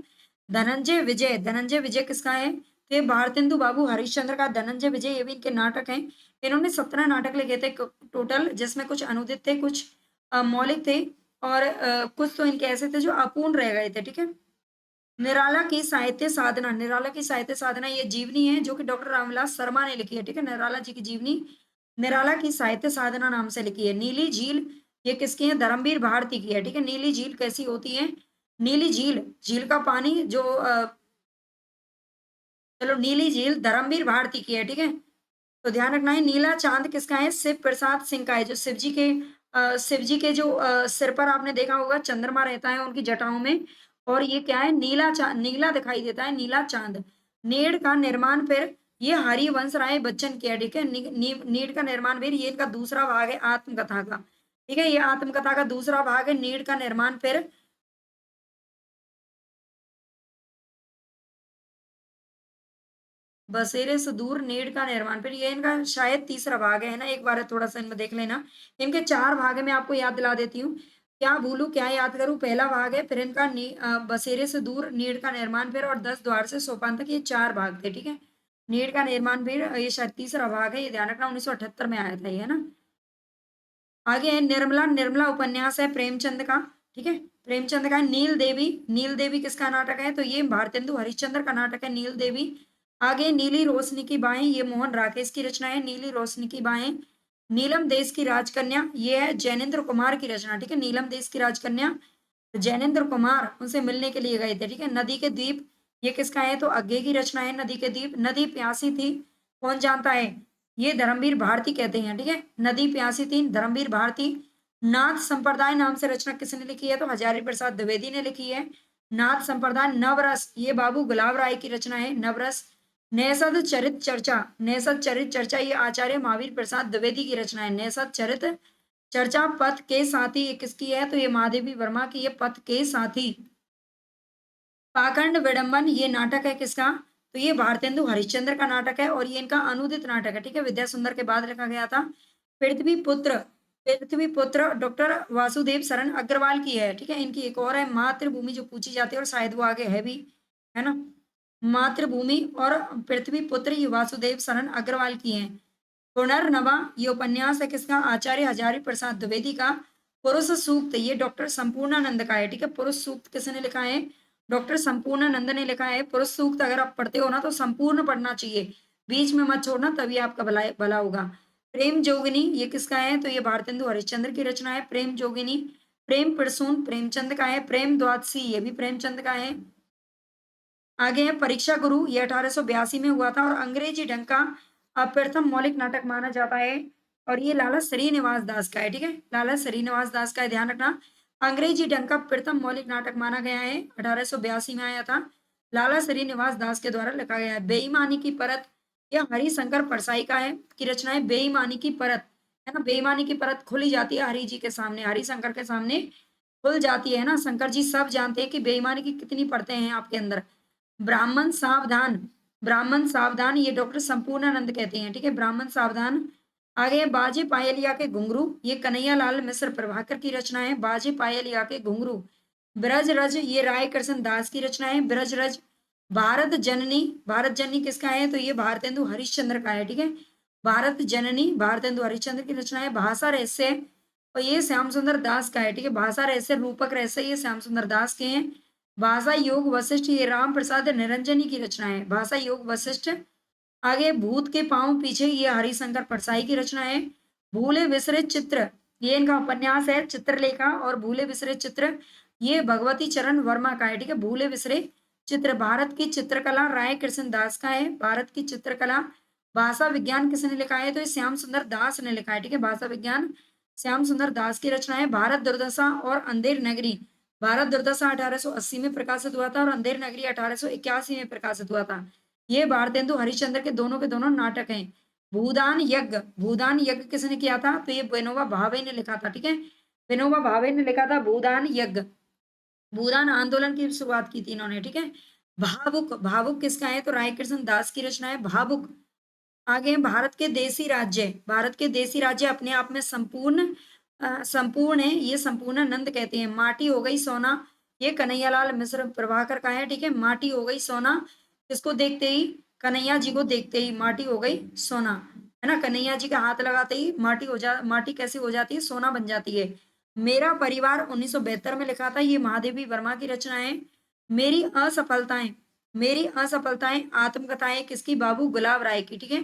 धनंजय विजय, धनंजय विजय किसका है, तो ये भारतेंदु बाबू हरिश्चंद्र का धनंजय विजय, ये भी इनके नाटक हैं। इन्होंने 17 नाटक लिखे थे टोटल, जिसमें कुछ अनुदित थे, कुछ मौलिक थे और कुछ तो इनके ऐसे थे जो अपूर्ण रह गए थे, ठीक है। निराला की साहित्य साधना, निराला की साहित्य साधना ये जीवनी है जो कि डॉक्टर रामविलास शर्मा ने लिखी है, ठीक है। निराला जी की जीवनी निराला की साहित्य साधना नाम से लिखी है। नीली झील ये किसकी है? धर्मवीर भारती की है, ठीक है। नीली झील कैसी होती है? नीली झील, झील का पानी जो चलो नीली झील धर्मवीर भारती की है, ठीक है। तो ध्यान रखना है। नीला चांद किसका है? शिव प्रसाद सिंह का है। जो शिव जी के जो सिर पर आपने देखा होगा चंद्रमा रहता है उनकी जटाओं में, और ये क्या है? नीला दिखाई देता है, नीला चांद। नीड़ का निर्माण फिर ये हरिवंश राय बच्चन किया, ठीक है। नीड़ का निर्माण फिर ये इनका दूसरा भाग है आत्मकथा का, ठीक है। ये आत्मकथा का दूसरा भाग है। नीड़ का निर्माण फिर बसेरे से दूर नीड़ का निर्माण, फिर ये इनका शायद तीसरा भाग है ना। एक बार थोड़ा सा इनमें देख लेना। इनके 4 भाग है, मैं आपको याद दिला देती हूँ। क्या भूलूं क्या याद करूं, पहला भाग है। फिर इनका बसेरे से दूर नीड़ का निर्माण फिर, और 10 द्वार से सोपान तक, ये 4 भाग थे, ठीक है। नीड़ का निर्माण फिर ये शायद तीसरा भाग है, ये ध्यान रखना। 1978 में आया था ये, है ना। आगे है निर्मला, निर्मला उपन्यास है प्रेमचंद का, ठीक है। प्रेमचंद का है। नील देवी, नील देवी किसका नाटक है? तो ये भारतेंदु हरिश्चंद्र का नाटक है नील देवी। आगे नीली रोशनी की बाहें, ये मोहन राकेश की रचना है। नीली रोशनी की बाहें। नीलम देश की राजकन्या, ये है जैनेन्द्र कुमार की रचना, ठीक है। नीलम देश की राजकन्या जैनेन्द्र कुमार उनसे मिलने के लिए गए थे, ठीक है। नदी के द्वीप ये किसका है? तो अज्ञे की रचना है नदी के द्वीप। नदी प्यासी थी, कौन जानता है? ये धर्मवीर भारती कहते हैं, ठीक है। नदी प्यासी थी, धर्मवीर भारती। नाथ संप्रदाय नाम से रचना किसने लिखी है? तो हजारी प्रसाद द्विवेदी ने लिखी है। नाथ संप्रदाय। नवरस ये बाबू गुलाब राय की रचना है, नवरस। नेसद चरित चर्चा, नेसद चरित चर्चा ये आचार्य महावीर प्रसाद द्विवेदी की रचना है। नेसद चरित चर्चा। पथ के साथी ये किसकी है? तो ये महादेवी वर्मा की, ये पथ के साथी। पाखंड विडंबन ये नाटक है किसका? तो ये भारतेंदु हरिश्चंद्र का नाटक है, और ये इनका अनुदित नाटक है, ठीक है। विद्या सुंदर के बाद लिखा गया था। पृथ्वी पुत्र, पृथ्वी पुत्र डॉक्टर वासुदेव शरण अग्रवाल की है, ठीक है। इनकी एक और है मातृभूमि जो पूछी जाती है, और शायद वो आगे है भी, है ना। मातृभूमि और पृथ्वी पुत्र ये वासुदेव शरण अग्रवाल की है। पुनर्नवा ये उपन्यास है किसका? आचार्य हजारी प्रसाद द्विवेदी का। पुरुष सूक्त ये डॉक्टर संपूर्णानंद का है, ठीक है। पुरुष सूक्त किसने लिखा है? डॉक्टर संपूर्णानंद ने लिखा है। पुरुष सूक्त अगर आप पढ़ते हो ना तो संपूर्ण पढ़ना चाहिए, बीच में मत छोड़ना, तभी आपका भला भला होगा। प्रेम जोगिनी ये किसका है? तो ये भारतेंदु हरिश्चंद्र की रचना है, प्रेम जोगिनी। प्रेम प्रसून प्रेमचंद का है। प्रेम द्वादशी ये भी प्रेमचंद का है। आगे है परीक्षा गुरु, ये 1882 में हुआ था, और अंग्रेजी ढंग का प्रथम मौलिक नाटक माना जाता है, और ये लाला श्रीनिवास दास का है, ठीक है। लाला श्रीनिवास दास का है, ध्यान रखना। अंग्रेजी ढंग का प्रथम मौलिक नाटक माना गया है, 1882 में आया था। लाला श्रीनिवास दास के द्वारा लिखा गया है। बेईमानी की परत यह हरिशंकर परसाई का है की रचना है। बेईमानी की परत, है ना। बेईमानी की परत खुली जाती है हरि जी के सामने, हरिशंकर के सामने खुल जाती है ना। शंकर जी सब जानते हैं कि बेईमानी की कितनी परतें हैं आपके अंदर। ब्राह्मण सावधान, ब्राह्मण सावधान ये डॉक्टर संपूर्णानंद कहते हैं, ठीक है। ब्राह्मण सावधान। आगे बाजे पायलिया के घुंघरू ये कन्हैया लाल मिश्र प्रभाकर की रचना है। बाजे पायलिया के घुंघरू। ब्रज रज ये राय कृष्ण दास की रचना है। ब्रज रज। भारत जननी, भारत जननी किसका है? तो ये भारतेंदु हरिश्चंद्र का है, ठीक है। भारत जननी भारतेंदु हरिश्चंद्र की रचना है। भाषा रहस्य और ये श्याम सुंदर दास का है, ठीक है। भाषा रहस्य रूपक रहस्य ये श्याम सुंदर दास के हैं। भाषा योग वशिष्ठ ये राम प्रसाद निरंजनी की रचना है। भाषा योग वशिष्ठ। आगे भूत के पांव पीछे ये हरिशंकर परसाई की रचना है। भूले विसरे चित्र ये इनका उपन्यास है, चित्रलेखा। और भूले विसरे चित्र ये भगवती चरण वर्मा का है, ठीक है। भूले विसरे चित्र। भारत की चित्रकला राय कृष्ण दास का है। भारत की चित्रकला। भाषा विज्ञान किसने लिखा है? तो ये श्याम सुंदर दास ने लिखा है, ठीक है। भाषा विज्ञान श्याम सुंदर दास की रचना है। भारत दुर्दशा और अंधेर नगरी। भारत दुर्दशा 1880 में प्रकाशित हुआ था, और अंधेर नगरी 1881 में प्रकाशित हुआ था। ये भारतेंदु हरिश्चंद्र के दोनों नाटक हैं। भूदान यज्ञ, भूदान यज्ञ किसने किया था? तो ये विनोबा भावे ने लिखा था, ठीक है। विनोबा भावे ने लिखा था भूदान यज्ञ। भूदान आंदोलन की शुरुआत की थी इन्होंने, ठीक है। भावुक, भावुक किसका है? तो राय कृष्ण दास की रचना है भावुक। आगे भारत के देसी राज्य, भारत के देसी राज्य अपने आप में संपूर्ण संपूर्ण है, ये संपूर्णानंद कहते हैं। माटी हो गई सोना ये कन्हैयालाल मिश्र प्रभाकर का है, ठीक है। माटी हो गई सोना इसको देखते ही, कन्हैया जी को देखते ही माटी हो गई सोना, है ना। कन्हैया जी का हाथ लगाते ही माटी कैसी हो जाती है? सोना बन जाती है। मेरा परिवार 1972 में लिखा था, ये महादेवी वर्मा की रचना है। मेरी असफलताएं, मेरी असफलताएं आत्मकथाएं किसकी? बाबू गुलाब राय की। ठीक है,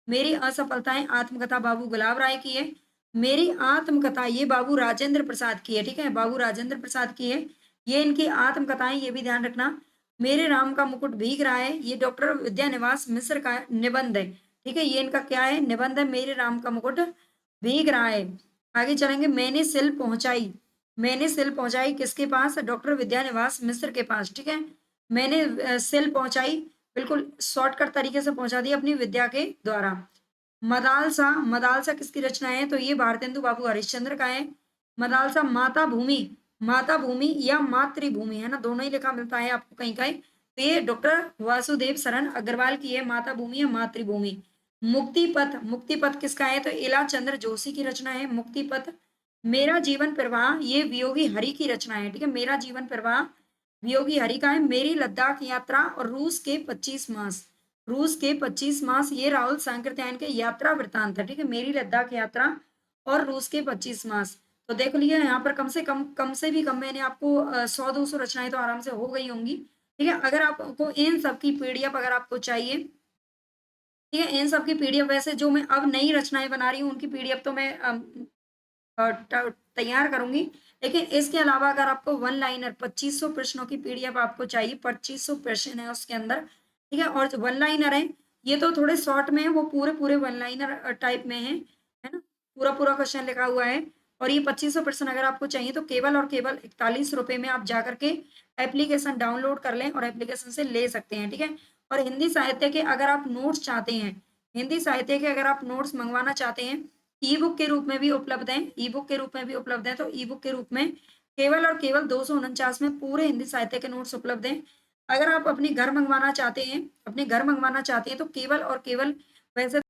मेरी असफलताएं आत्मकथा बाबू गुलाब राय की है। मेरी आत्मकथा ये बाबू राजेंद्र प्रसाद की है। ठीक है, बाबू राजेंद्र प्रसाद की है, ये इनकी आत्मकथाएं, ये भी ध्यान रखना। मेरे राम का मुकुट भीग रहा है, ये डॉक्टर विद्यानिवास मिश्र का निबंध है। ठीक है, ये इनका क्या है? निबंध है, मेरे राम का मुकुट भीग रहा है। आगे चलेंगे, मैंने सिल पहुंचाई, मैंने सिल पहुंचाई किसके पास? डॉक्टर विद्यानिवास मिश्र के पास। ठीक है, मैंने सिल पहुंचाई, बिल्कुल शॉर्टकट तरीके से पहुंचा दी अपनी विद्या के द्वारा। मदालसा, मदालसा किसकी रचना है? तो ये भारतेंदु बाबू हरिश्चंद्र का है। मदालसा माता भूमि, माता भूमि या मातृभूमि है ना, दोनों ही लिखा मिलता है आपको कहीं कहीं। तो ये डॉक्टर वासुदेव शरण अग्रवाल की है, माता भूमि या मातृभूमि। मुक्ति पथ, मुक्ति पथ किसका है? तो इला चंद्र जोशी की रचना है मुक्ति पथ। मेरा जीवन प्रवाह, ये वियोगी हरि की रचना है। ठीक है, मेरा जीवन प्रवाह वियोगी हरि का है। मेरी लद्दाख यात्रा और रूस के 25 मास, रूस के 25 मास ये राहुल सांकृत्यायन के यात्रा वृत्तांत है। ठीक है, मेरी लद्दाख यात्रा और रूस के 25 मास। तो देख लिया यहाँ पर कम से भी कम मैंने आपको 100-200 रचनाएं तो आराम से हो गई होंगी। ठीक है, अगर आपको इन सब की पीडीएफ अगर आपको चाहिए, ठीक है, इन सब की पीडीएफ, वैसे जो मैं अब नई रचनाएं बना रही हूँ उनकी पीडीएफ तो मैं तैयार करूंगी, लेकिन इसके अलावा अगर आपको वन लाइनर 2500 प्रश्नों की पीडीएफ आपको चाहिए, 2500 प्रश्न है उसके अंदर। ठीक है, और जो वन लाइनर है ये तो थोड़े शॉर्ट में है, वो पूरे पूरे वन लाइनर टाइप में है ना, पूरा पूरा क्वेश्चन लिखा हुआ है। और ये 2500 प्रश्न अगर आपको चाहिए तो केवल और केवल 41 रुपए में आप जाकर के एप्लीकेशन डाउनलोड कर लें और एप्लीकेशन से ले सकते हैं। ठीक है, और हिंदी साहित्य के अगर आप नोट्स चाहते हैं, हिंदी साहित्य के अगर आप नोट्स मंगवाना चाहते हैं, ई बुक के रूप में भी उपलब्ध है, ई बुक के रूप में भी उपलब्ध है। तो ई बुक के रूप में केवल और केवल 249 में पूरे हिंदी साहित्य के नोट्स उपलब्ध हैं। अगर आप अपने घर मंगवाना चाहते हैं, अपने घर मंगवाना चाहते हैं तो केवल और केवल, वैसे